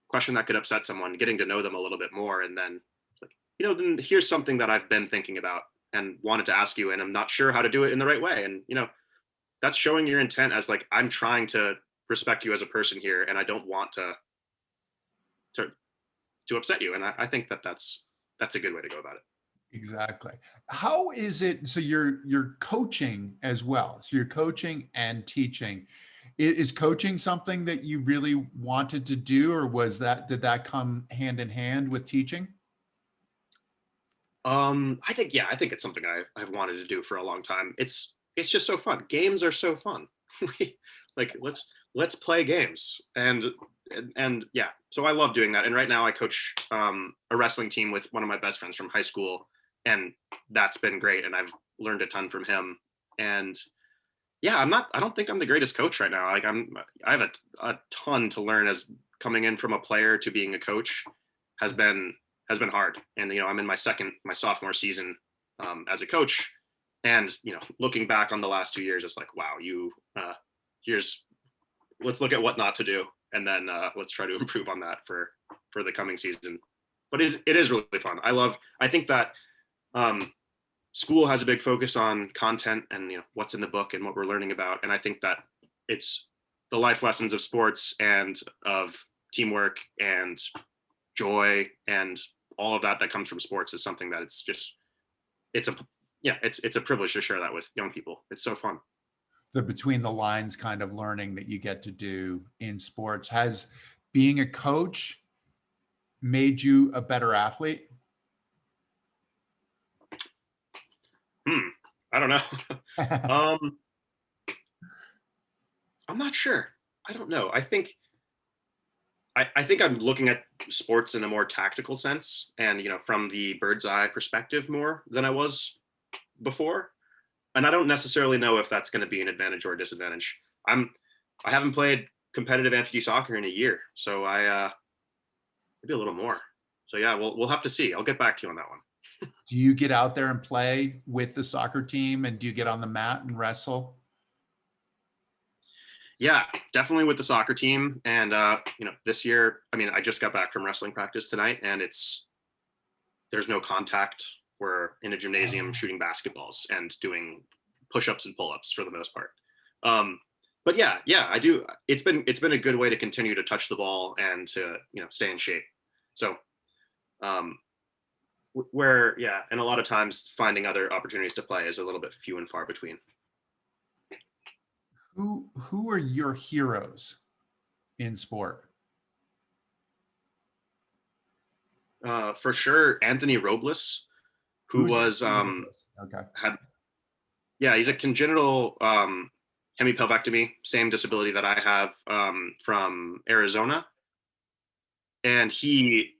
question that could upset someone, getting to know them a little bit more, and then, like, you know, then here's something that I've been thinking about and wanted to ask you, and I'm not sure how to do it in the right way. And, you know, that's showing your intent as like, I'm trying to respect you as a person here, and I don't want to upset you. And I think that that's a good way to go about it.
exactly. How is it? So you're coaching as well. So you're coaching and teaching. Is coaching something that you really wanted to do, or did that come hand in hand with teaching?
I think it's something I've wanted to do for a long time. It's just so fun. Games are so fun. Like, let's play games, and yeah. So I love doing that. And right now I coach a wrestling team with one of my best friends from high school, and that's been great. And I've learned a ton from him. And yeah, I don't think I'm the greatest coach right now. Like, I have a ton to learn, as coming in from a player to being a coach has been hard. And, you know, I'm in my sophomore season as a coach, and, you know, looking back on the last 2 years, it's like, wow, let's look at what not to do, and then let's try to improve on that for the coming season. But it is really fun. I think that school has a big focus on content and, you know, what's in the book and what we're learning about. And I think that it's the life lessons of sports and of teamwork and joy and all of that comes from sports is something that it's a privilege to share that with young people. It's so fun.
The between the lines kind of learning that you get to do in sports. Has being a coach made you a better athlete?
I don't know. I'm not sure. I don't know. I think I'm looking at sports in a more tactical sense, and, you know, from the bird's eye perspective more than I was before. And I don't necessarily know if that's going to be an advantage or a disadvantage. I haven't played competitive amputee soccer in a year, so maybe a little more. So yeah, we'll have to see. I'll get back to you on that one.
Do you get out there and play with the soccer team, and do you get on the mat and wrestle?
Yeah, definitely with the soccer team. And you know, this year, I mean, I just got back from wrestling practice tonight, and there's no contact. We're in a gymnasium shooting basketballs and doing push-ups and pull-ups for the most part. But yeah, I do. It's been a good way to continue to touch the ball and to, you know, stay in shape. So and a lot of times finding other opportunities to play is a little bit few and far between.
Who are your heroes in sport?
For sure, Anthony Robles, who was he's a congenital hemipelvectomy, same disability that I have, from Arizona, and he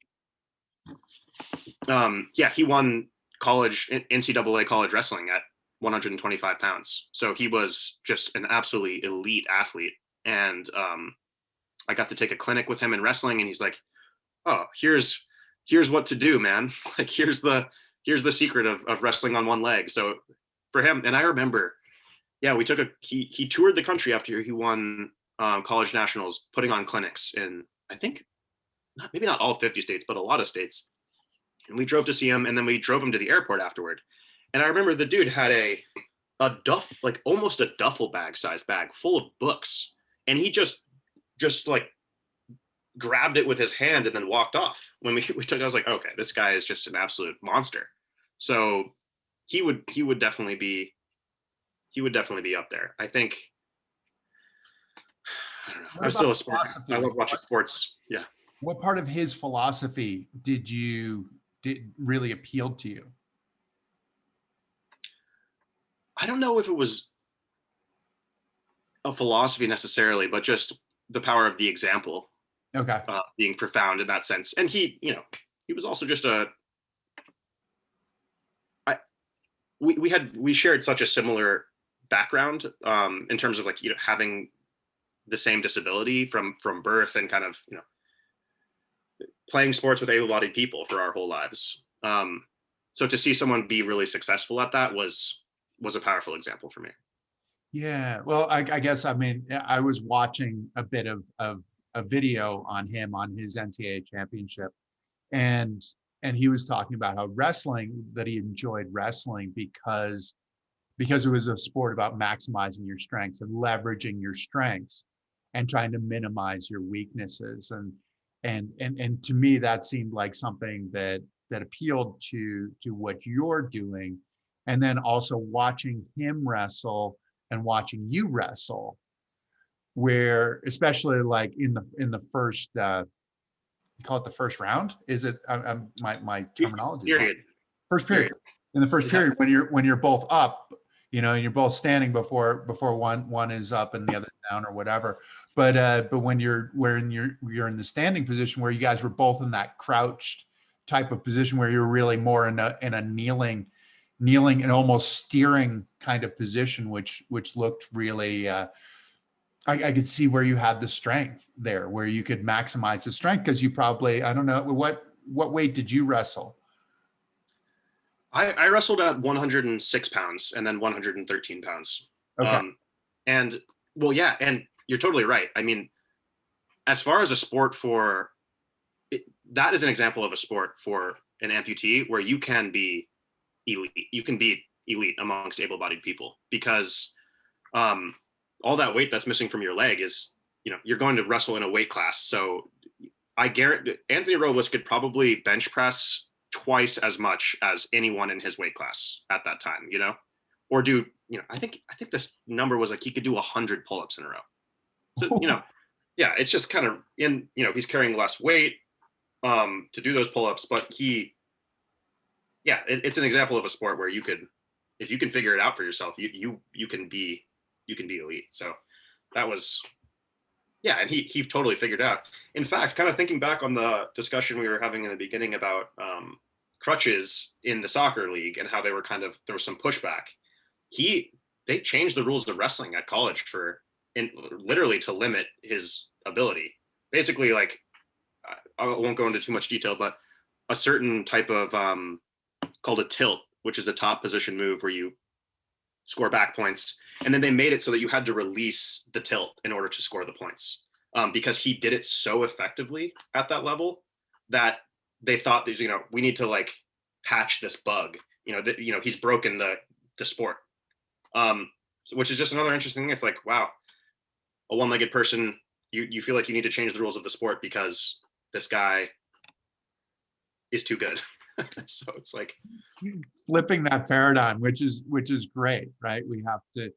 won college NCAA college wrestling at 125 pounds. So he was just an absolutely elite athlete. And I got to take a clinic with him in wrestling, and he's like, oh, here's what to do, man. Like, here's the secret of wrestling on one leg. So for him, and I remember, yeah, he toured the country after he won college nationals, putting on clinics in, I think, maybe not all 50 states, but a lot of states. And we drove to see him, and then we drove him to the airport afterward. And I remember the dude had a almost a duffel bag sized bag full of books, and he just like grabbed it with his hand and then walked off. When we took, I was like, okay, this guy is just an absolute monster. So he would definitely be up there. I think, I don't know. I'm still a sport. I love watching sports. Yeah.
What part of his philosophy did really appealed to you?
I don't know if it was a philosophy necessarily, but just the power of the example.
Okay.
Being profound in that sense. And he, you know, he was also just we shared such a similar background in terms of like, you know, having the same disability from birth and kind of, you know, playing sports with able-bodied people for our whole lives. So to see someone be really successful at that was a powerful example for me.
Yeah, well, I guess, I mean, I was watching a bit of a video on him on his NCAA championship, and he was talking about how that he enjoyed wrestling because it was a sport about maximizing your strengths and leveraging your strengths and trying to minimize your weaknesses. And to me, that seemed like something that appealed to what you're doing. And then also watching him wrestle and watching you wrestle, where especially like in the first you call it the first round, is it? My terminology is wrong. First period. In the first period, when you're both up, you know, and you're both standing before one is up and the other down or whatever. But when you're in the standing position, where you guys were both in that crouched type of position, where you're really more in a kneeling and almost steering kind of position, which looked really, I could see where you had the strength there, where you could maximize the strength, because you probably, I don't know, what weight did you wrestle?
I wrestled at 106 pounds and then 113 pounds.
Okay.
And well, yeah, and you're totally right. I mean, as far as a sport that is an example of a sport for an amputee where you can be elite. You can be elite amongst able-bodied people, because all that weight that's missing from your leg is, you know, you're going to wrestle in a weight class. So I guarantee Anthony Robles could probably bench press twice as much as anyone in his weight class at that time, you know, or do, you know, I think this number was like he could do 100 pull-ups in a row. So, you know, yeah, it's just kind of you know, he's carrying less weight to do those pull-ups, but it's an example of a sport where if you can figure it out for yourself, you can be elite. So that was, yeah, and he totally figured it out. In fact, kind of thinking back on the discussion we were having in the beginning about crutches in the soccer league and how there was some pushback. They changed the rules of wrestling at college literally to limit his ability. Basically, like, I won't go into too much detail, but a certain type of called a tilt, which is a top position move where you score back points. And then they made it so that you had to release the tilt in order to score the points, because he did it so effectively at that level that they thought there's, you know, we need to like patch this bug, you know, he's broken the sport. Which is just another interesting thing. It's like, wow, a one-legged person, you feel like you need to change the rules of the sport because this guy is too good. So it's like
flipping that paradigm, which is great, right? We have to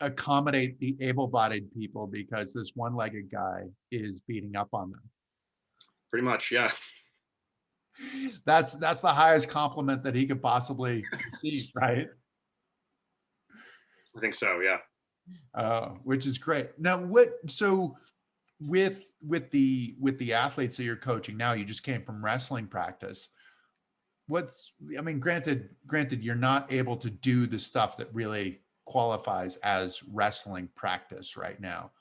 accommodate the able-bodied people because this one-legged guy is beating up on them.
Pretty much, yeah.
That's the highest compliment that he could possibly receive, right?
I think so, yeah.
Which is great. Now, so with the athletes that you're coaching now, you just came from wrestling practice. Granted, you're not able to do the stuff that really qualifies as wrestling practice right now.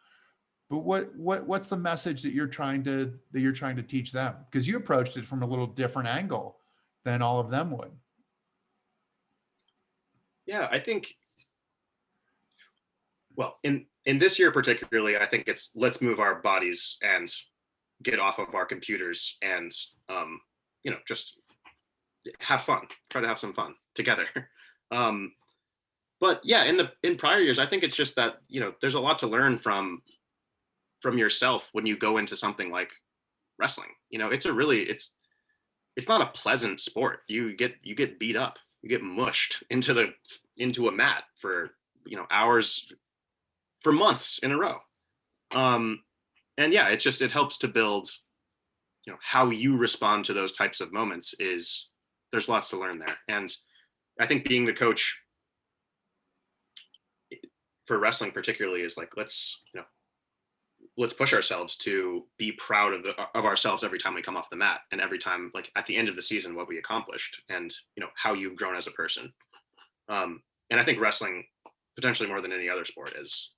But what's the message that you're trying to teach them? Because you approached it from a little different angle than all of them would.
Yeah, I think, well, in this year particularly, I think it's let's move our bodies and get off of our computers and you know, just have fun, try to have some fun together. But yeah, in prior years, I think it's just that, you know, there's a lot to learn from yourself when you go into something like wrestling. You know, it's not a pleasant sport. You get beat up, you get mushed into a mat for, you know, hours, for months in a row. And yeah, it helps to build, you know, how you respond to those types of moments. There's lots to learn there. And I think being the coach for wrestling particularly is like, let's, you know, let's push ourselves to be proud of ourselves every time we come off the mat, and every time, like at the end of the season, what we accomplished, and how you've grown as a person. And I think wrestling, potentially more than any other sport, is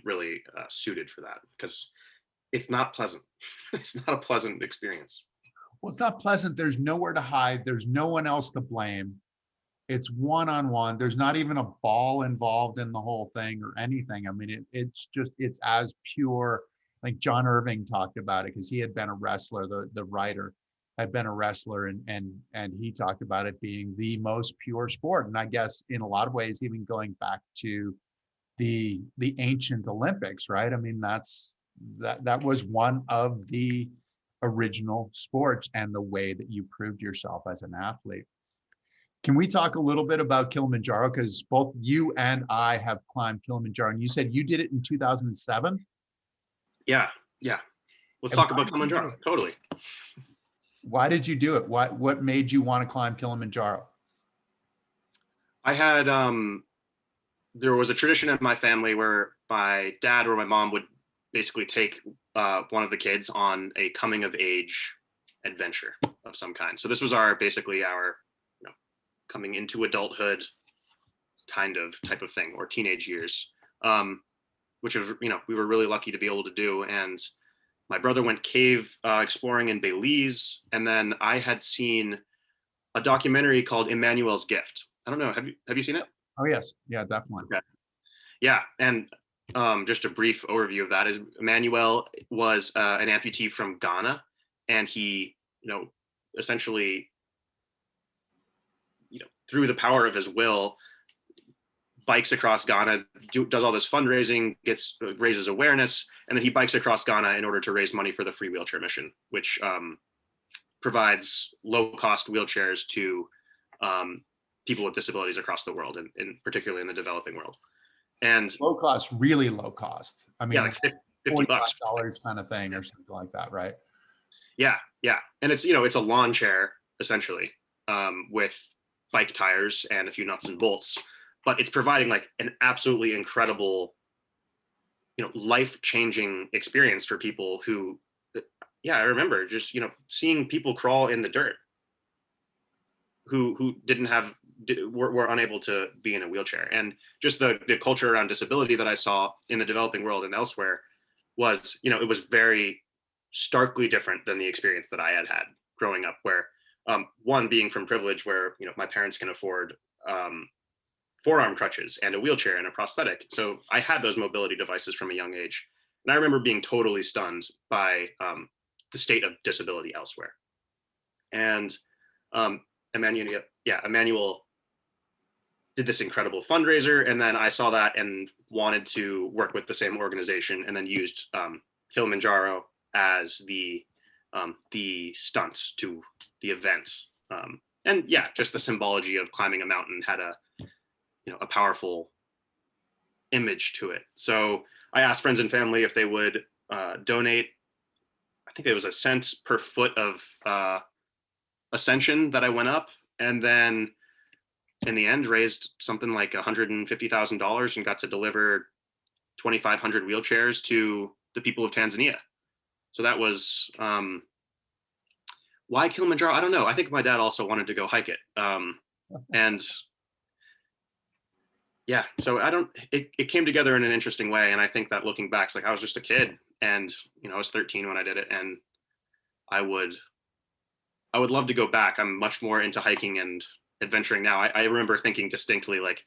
really suited for that, because it's not pleasant. It's not a pleasant experience.
Well, it's not pleasant. There's nowhere to hide. There's no one else to blame. It's one-on-one. There's not even a ball involved in the whole thing or anything. I mean, it's as pure. Like John Irving talked about it, because he had been a wrestler. The writer had been a wrestler, and he talked about it being the most pure sport. And I guess in a lot of ways, even going back to the ancient Olympics, right? I mean, that was one of the original sports, and the way that you proved yourself as an athlete. Can we talk a little bit about Kilimanjaro? Because both you and I have climbed Kilimanjaro, and you said you did it in 2007.
Yeah. Let's talk about Kilimanjaro. Totally.
Why did you do it? What made you want to climb Kilimanjaro?
I had there was a tradition in my family where my dad or my mom would basically take one of the kids on a coming of age adventure of some kind. So this was basically our coming into adulthood type of thing, or teenage years, which was, we were really lucky to be able to do. And my brother went cave exploring in Belize. And then I had seen a documentary called Emmanuel's Gift. I don't know. Have you seen it?
Oh, yes. Yeah, definitely.
Okay. Yeah. And just a brief overview of that is Emmanuel was an amputee from Ghana. And he, essentially, through the power of his will, bikes across Ghana, does all this fundraising, raises awareness, and then he bikes across Ghana in order to raise money for the free wheelchair mission, which provides low-cost wheelchairs to people with disabilities across the world, and particularly in the developing world. And
low cost, really low cost. I mean,
like $50
kind of thing, or something like that, right?
Yeah. And it's it's a lawn chair essentially, with bike tires and a few nuts and bolts, but it's providing like an absolutely incredible, life-changing experience for people who, I remember just, seeing people crawl in the dirt who were unable to be in a wheelchair. And just the culture around disability that I saw in the developing world and elsewhere was, it was very starkly different than the experience that I had growing up, where one, being from privilege, where my parents can afford forearm crutches and a wheelchair and a prosthetic, so I had those mobility devices from a young age. And I remember being totally stunned by the state of disability elsewhere. And Emmanuel did this incredible fundraiser, and then I saw that and wanted to work with the same organization, and then used Kilimanjaro as the stunt to the event. And just the symbology of climbing a mountain had a powerful image to it. So I asked friends and family if they would donate, I think it was $0.01 per foot of ascension that I went up, and then in the end raised something like $150,000 and got to deliver 2,500 wheelchairs to the people of Tanzania. So that was why Kilimanjaro? I don't know. I think my dad also wanted to go hike it. And so it came together in an interesting way. And I think that looking back, it's like I was just a kid, and I was 13 when I did it, and I would love to go back. I'm much more into hiking and adventuring now. I remember thinking distinctly, like,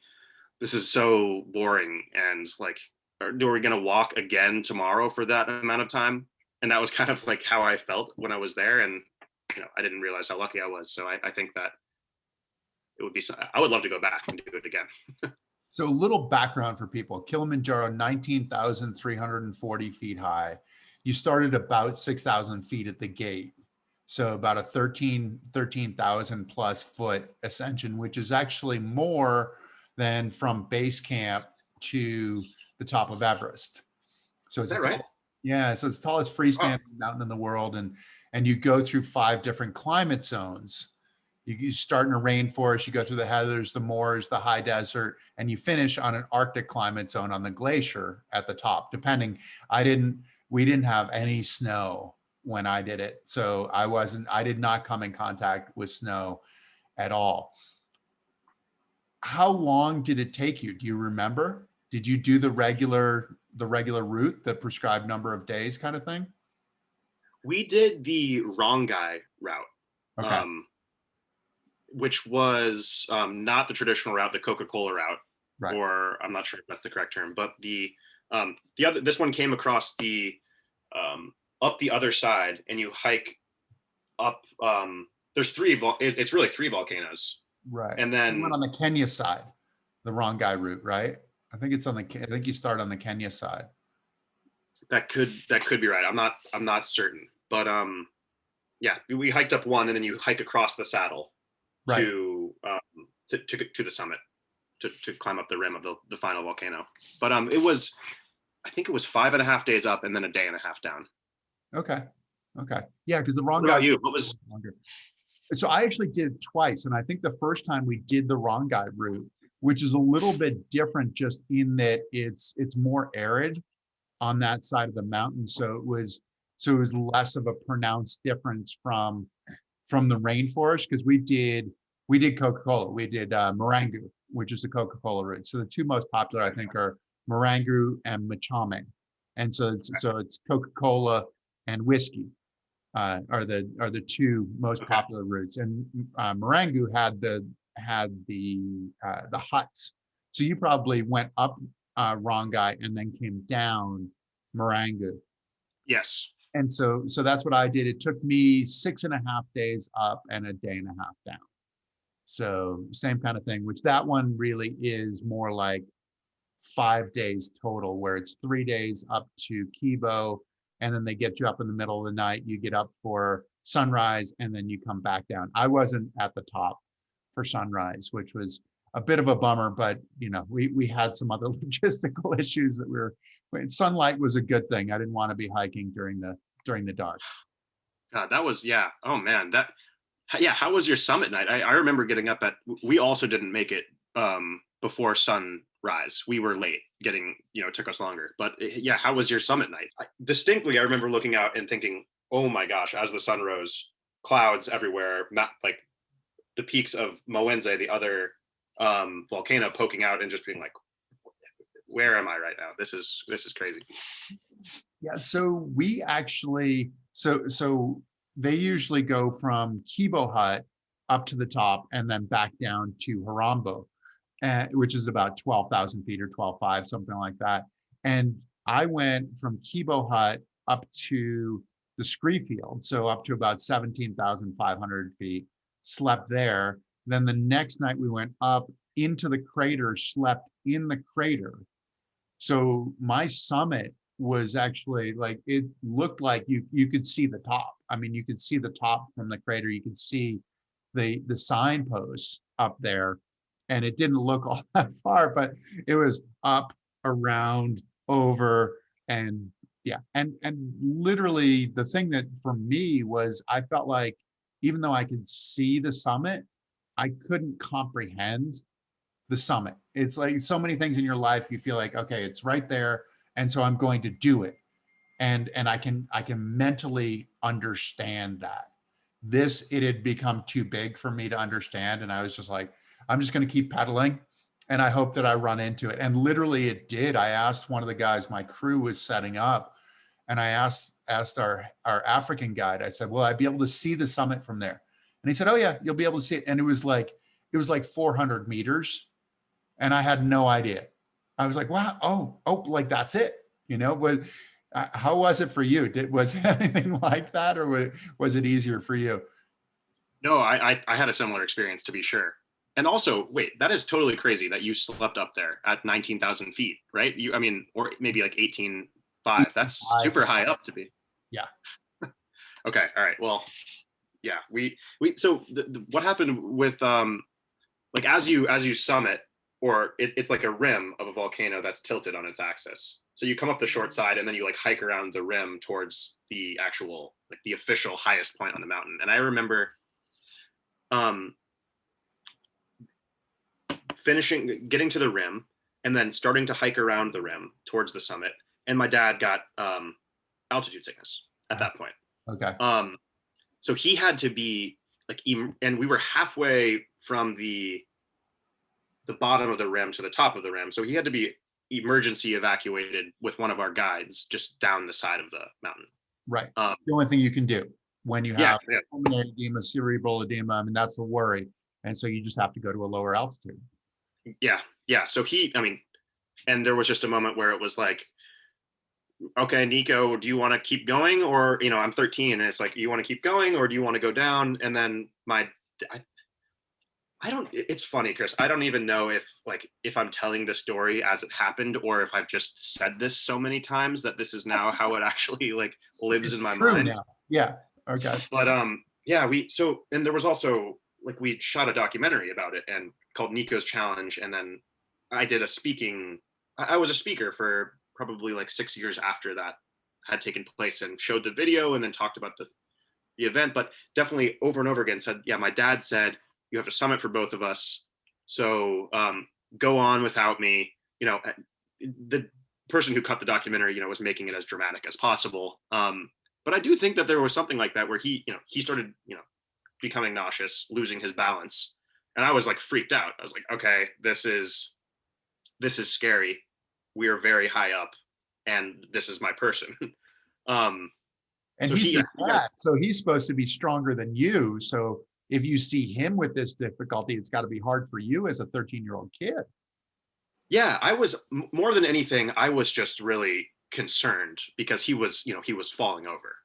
this is so boring, and like, are we going to walk again tomorrow for that amount of time? And that was kind of like how I felt when I was there. And I didn't realize how lucky I was. So I think that I would love to go back and do it again.
So a little background for people. Kilimanjaro, 19,340 feet high. You started about 6,000 feet at the gate. So about a 13,000 plus foot ascension, which is actually more than from base camp to the top of Everest. So
is that right?
Yeah. So it's the tallest freestanding mountain in the world. And you go through 5 different climate zones. You start in a rainforest, you go through the heathers, the moors, the high desert, and you finish on an Arctic climate zone on the glacier at the top, depending. I didn't we didn't have any snow when I did it. So I did not come in contact with snow at all. How long did it take you? Do you remember? Did you do the regular route, the prescribed number of days kind of thing?
We did the wrong guy route,
Okay.
which was not the traditional route, the Coca-Cola route,
Right.
or I'm not sure if that's the correct term, but the other, this one came across the up the other side, and you hike up. There's it's really three volcanoes,
Right.
and
You
then
went on the Kenya side, the wrong guy route, right? I think you start on the Kenya side.
that could be right. I'm not certain, but yeah, we hiked up one, and then you hike across the saddle
Right.
to the summit to climb up the rim of the final volcano. But I think it was 5.5 days up and then a day and a half down.
Okay. Okay. Yeah, because the wrong
What
guy.
about you? What was
Longer. So I actually did it twice, and I think the first time we did the wrong guy route, which is a little bit different, just in that it's more arid on that side of the mountain. So it was less of a pronounced difference from the rainforest, because we did Coca-Cola, we did Marangu, which is the Coca-Cola route. So the two most popular, I think, are Marangu and Machame, and so it's Coca-Cola and whiskey are the two most popular routes. And Marangu had the huts. So you probably went up Rongai and then came down Marangu.
Yes.
And so that's what I did. It took me 6.5 days up and a day and a half down. So same kind of thing, which that one really is more like 5 days total, where it's 3 days up to Kibo, and then they get you up in the middle of the night. You get up for sunrise, and then you come back down. I wasn't at the top for sunrise, which was a bit of a bummer, but we had some other logistical issues that sunlight was a good thing. I didn't want to be hiking during the dark.
God, that was, yeah. Oh man, how was your summit night? I remember getting up we also didn't make it before sunrise. We were late getting, it took us longer. But yeah, how was your summit night? Distinctly, I remember looking out and thinking, oh my gosh, as the sun rose, clouds everywhere, like the peaks of Moenze, the other volcano, poking out, and just being like, where am I right now? This is crazy.
Yeah, so we actually, so they usually go from Kibo Hut up to the top and then back down to Harambo, which is about 12,000 feet or 12,500, something like that. And I went from Kibo Hut up to the Scree Field, so up to about 17,500 feet, slept there. Then the next night we went up into the crater, slept in the crater. So my summit was actually like, it looked like you could see the top. I mean, you could see the top from the crater. You could see the signposts up there, and it didn't look all that far, but it was up, around, over, and yeah. And literally the thing that for me was, I felt like even though I could see the summit, I couldn't comprehend the summit. It's like so many things in your life, you feel like, okay, it's right there, and so I'm going to do it. And I can mentally understand that. It had become too big for me to understand. And I was just like, I'm just going to keep pedaling, and I hope that I run into it. And literally it did. I asked one of the guys my crew was setting up, and I asked our African guide, I said, will I be able to see the summit from there? And he said, oh yeah, you'll be able to see it. And it was like 400 meters. And I had no idea. I was like, wow, oh, like that's it. But how was it for you? Was it anything like that, or was it easier for you?
No, I had a similar experience, to be sure. And also, wait, that is totally crazy that you slept up there at 19,000 feet, right? Or maybe like 18,500. That's super high up to be.
Yeah.
Okay. All right. Well, yeah, so what happened with, like, as you summit, or it's like a rim of a volcano that's tilted on its axis. So you come up the short side, and then you like hike around the rim towards the actual, like the official highest point on the mountain. And I remember getting to the rim, and then starting to hike around the rim towards the summit. And my dad got altitude sickness at that point.
Okay.
So he had to be like, and we were halfway from the bottom of the rim to the top of the rim. So he had to be emergency evacuated with one of our guides just down the side of the mountain.
Right. The only thing you can do when you have
yeah.
pulmonary edema, cerebral edema, I mean, that's the worry. And so you just have to go to a lower altitude.
Yeah. So and there was just a moment where it was like, okay, Nico, do you want to keep going? Or, I'm 13 and it's like, you want to keep going or do you want to go down? And then it's funny, Chris. I don't even know if I'm telling the story as it happened or if I've just said this so many times that this is now how it actually lives in my mind.
Now. Yeah. Okay.
But and there was also we shot a documentary about it and called Nico's Challenge. And then I was a speaker for probably 6 years after that had taken place and showed the video and then talked about the event, but definitely over and over again said, yeah, my dad said, you have to summit for both of us. So go on without me. The person who cut the documentary, was making it as dramatic as possible. But I do think that there was something like that where he started, becoming nauseous, losing his balance. And I was freaked out. I was like, okay, this is scary. We are very high up and this is my person.
And so he's your dad, so he's supposed to be stronger than you. So if you see him with this difficulty, it's got to be hard for you as a 13-year-old kid.
Yeah, I was more than anything, I was just really concerned because he was falling over.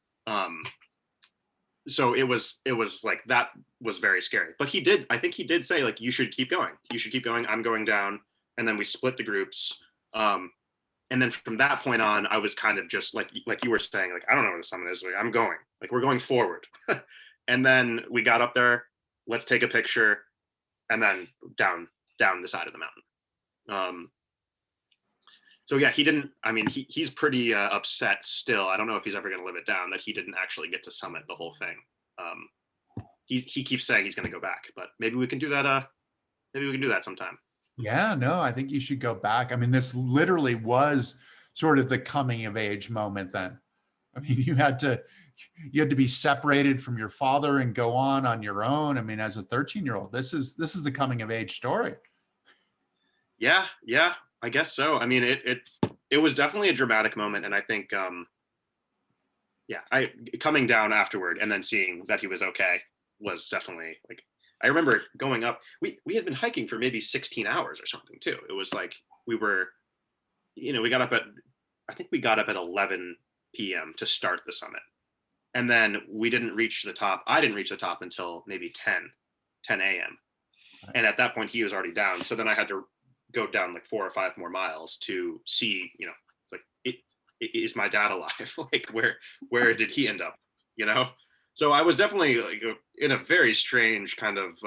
So it was that was very scary. But I think he did say you should keep going. You should keep going. I'm going down. And then we split the groups. And then from that point on, I was kind of just like you were saying, I don't know where the summit is. I'm going. We're going forward. And then we got up there. Let's take a picture, and then down the side of the mountain. So yeah, he didn't. I mean, he's pretty upset still. I don't know if he's ever going to live it down that he didn't actually get to summit the whole thing. He keeps saying he's going to go back, but maybe we can do that. Maybe we can do that sometime.
Yeah, no, I think you should go back. I mean, this literally was sort of the coming of age moment then. I mean, you had to be separated from your father and go on your own. I mean, as a 13-year-old, this is the coming of age story.
Yeah, I guess so. I mean, it was definitely a dramatic moment. And I think, coming down afterward and then seeing that he was okay was definitely I remember going up, we had been hiking for maybe 16 hours or something too. It was we were, we got up at 11 p.m. to start the summit. And then we didn't reach the top. I didn't reach the top until maybe 10 a.m. And at that point he was already down. So then I had to go down 4 or 5 more miles to see, is my dad alive? Where did he end up? So I was definitely in a very strange kind of,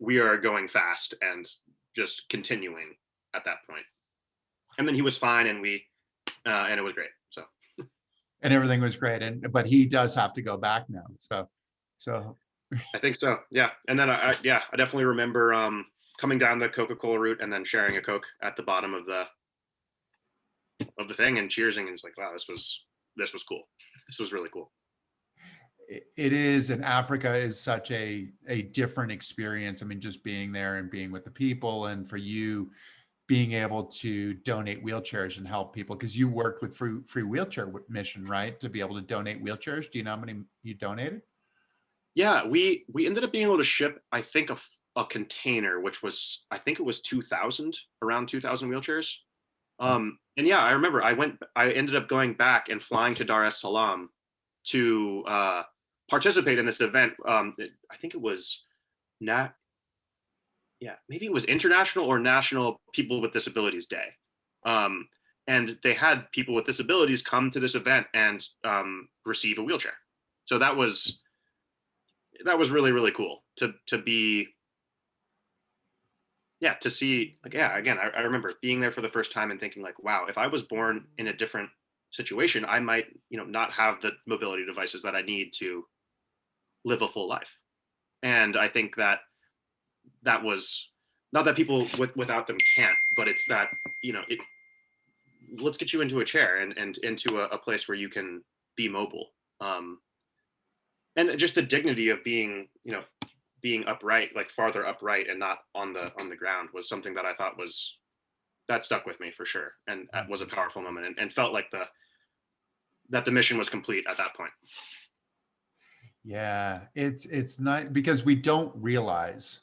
we are going fast and just continuing at that point. And then he was fine and and it was great. So.
And everything was great. But he does have to go back now. So.
I think so. Yeah. And then I definitely remember coming down the Coca-Cola route and then sharing a Coke at the bottom of the thing and cheersing. And it's wow, this was cool. This was really cool.
It is, and Africa is such a different experience. I mean, just being there and being with the people, and for you being able to donate wheelchairs and help people, because you worked with free wheelchair mission, right? To be able to donate wheelchairs. Do you know how many you donated?
Yeah, we ended up being able to ship, I think, a container, which was, I think it was around 2,000 wheelchairs. And yeah, I remember I ended up going back and flying to Dar es Salaam to participate in this event. I think it was maybe it was International or National People with Disabilities Day. And they had people with disabilities come to this event and receive a wheelchair. So that was really, really cool to be, to see, again, I remember being there for the first time and thinking wow, if I was born in a different situation, I might, not have the mobility devices that I need to live a full life. And I think that was not that people without them can't, but it's that, let's get you into a chair and into a place where you can be mobile. And just the dignity of being, being upright, like farther upright and not on the ground, was something that I thought that stuck with me for sure. And that was a powerful moment, and felt like that the mission was complete at that point.
Yeah, it's not, because we don't realize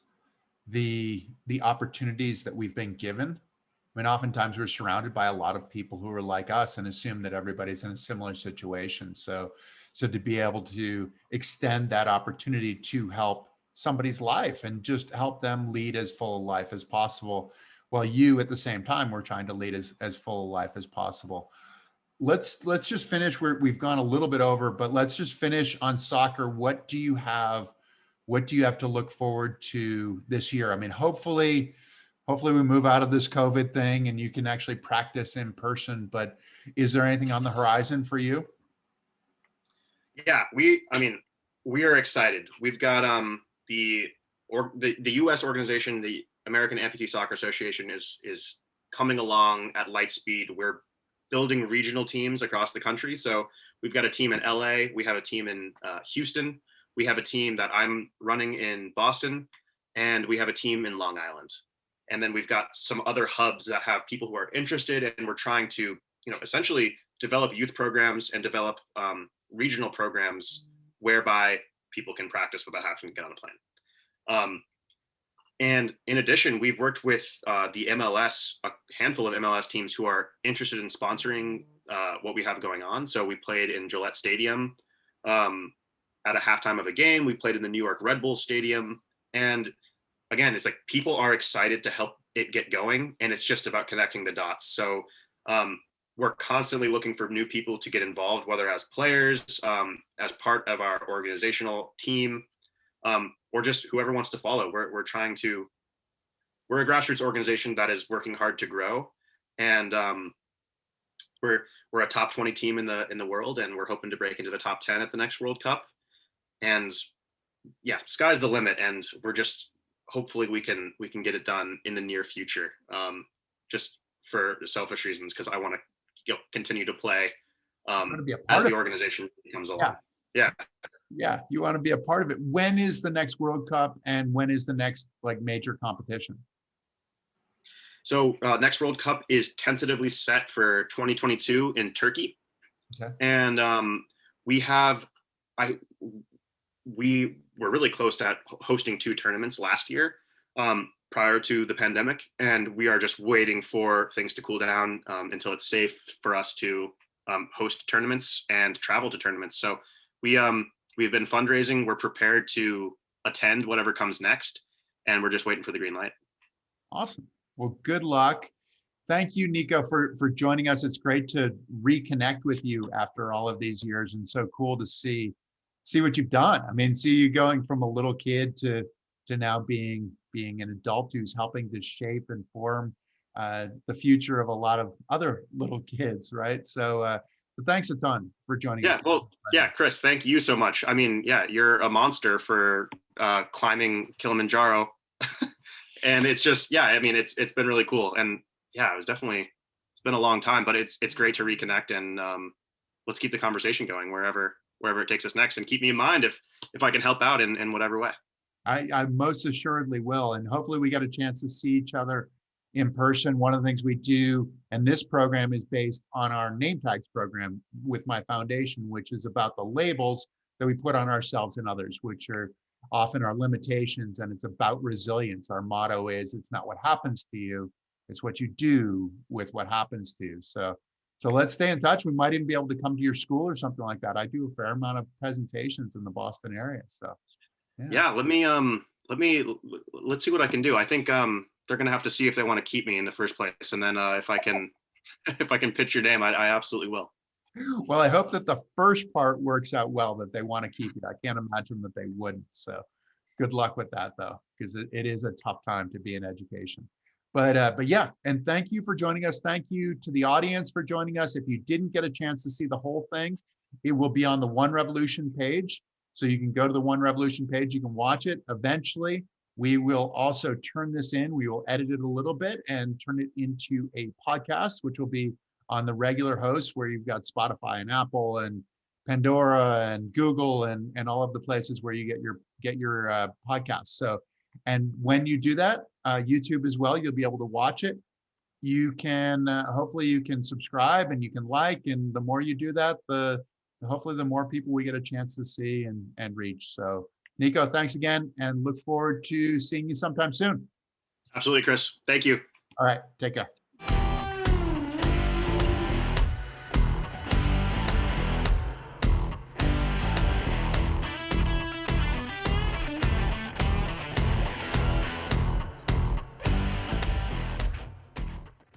the opportunities that we've been given. I mean, oftentimes we're surrounded by a lot of people who are like us and assume that everybody's in a similar situation. So to be able to extend that opportunity to help somebody's life and just help them lead as full a life as possible, while you at the same time we're trying to lead as full a life as possible. Let's just finish where we've gone a little bit over, but let's just finish on soccer. What do you have to look forward to this year? I mean, hopefully we move out of this COVID thing and you can actually practice in person, but is there anything on the horizon for you?
Yeah, we are excited. We've got the US organization, the American Amputee Soccer Association, is coming along at light speed. We're building regional teams across the country. So we've got a team in LA, we have a team in Houston, we have a team that I'm running in Boston, and we have a team in Long Island. And then we've got some other hubs that have people who are interested, and we're trying to, essentially develop youth programs and develop regional programs whereby people can practice without having to get on a plane. And in addition, we've worked with the MLS, a handful of MLS teams who are interested in sponsoring what we have going on. So we played in Gillette Stadium at a halftime of a game. We played in the New York Red Bull Stadium. And again, it's like people are excited to help it get going, and it's just about connecting the dots. So we're constantly looking for new people to get involved, whether as players, as part of our organizational team, or just whoever wants to follow. We're a grassroots organization that is working hard to grow, and we're a top 20 team in the world, and we're hoping to break into the top 10 at the next World Cup. And yeah, sky's the limit, and we're just hopefully we can get it done in the near future. Just for selfish reasons, because I want to continue to play as the organization comes along.
Yeah, you want to be a part of it. When is the next World Cup, and when is the next major competition?
So next World Cup is tentatively set for 2022 in Turkey.
Okay.
And we were really close to hosting 2 tournaments last year prior to the pandemic, and we are just waiting for things to cool down until it's safe for us to host tournaments and travel to tournaments. So we've been fundraising. We're prepared to attend whatever comes next, and we're just waiting for the green light.
Awesome. Well, good luck. Thank you, Nico, for joining us. It's great to reconnect with you after all of these years, and so cool to see what you've done. I mean, see you going from a little kid to now being an adult who's helping to shape and form the future of a lot of other little kids, right? So thanks a ton for joining us.
Well, yeah, Chris, thank you so much. I mean, yeah, you're a monster for climbing Kilimanjaro. And it's just, yeah, I mean, it's been really cool. And yeah, it's been a long time, but it's great to reconnect, and let's keep the conversation going wherever it takes us next, and keep me in mind if I can help out in whatever way.
I most assuredly will. And hopefully we get a chance to see each other in person. One of the things we do, and this program is based on our Nametags program with my foundation, which is about the labels that we put on ourselves and others, which are often our limitations, and it's about resilience. Our motto is, it's not what happens to you, it's what you do with what happens to you. So let's stay in touch. We might even be able to come to your school or something like that. I do a fair amount of presentations in the Boston area. So
yeah, let's see what I can do. I think they're gonna have to see if they want to keep me in the first place, and then if I can pitch your name, I absolutely will.
Well, I hope that the first part works out well, that they want to keep you. I can't imagine that they wouldn't. So good luck with that, though, because it is a tough time to be in education. But yeah, and thank you for joining us. Thank you to the audience for joining us. If you didn't get a chance to see the whole thing, it will be on the One Revolution page. So you can go to the One Revolution page, you can watch it. Eventually, we will also turn this in. We will edit it a little bit and turn it into a podcast, which will be on the regular hosts where you've got Spotify and Apple and Pandora and Google and all of the places where you get your podcasts. So, and when you do that, YouTube as well, you'll be able to watch it. You can hopefully you can subscribe and you can like, and the more you do that, hopefully the more people we get a chance to see and reach. So, Nico, thanks again, and look forward to seeing you sometime soon.
Absolutely, Chris. Thank you.
All right, take care.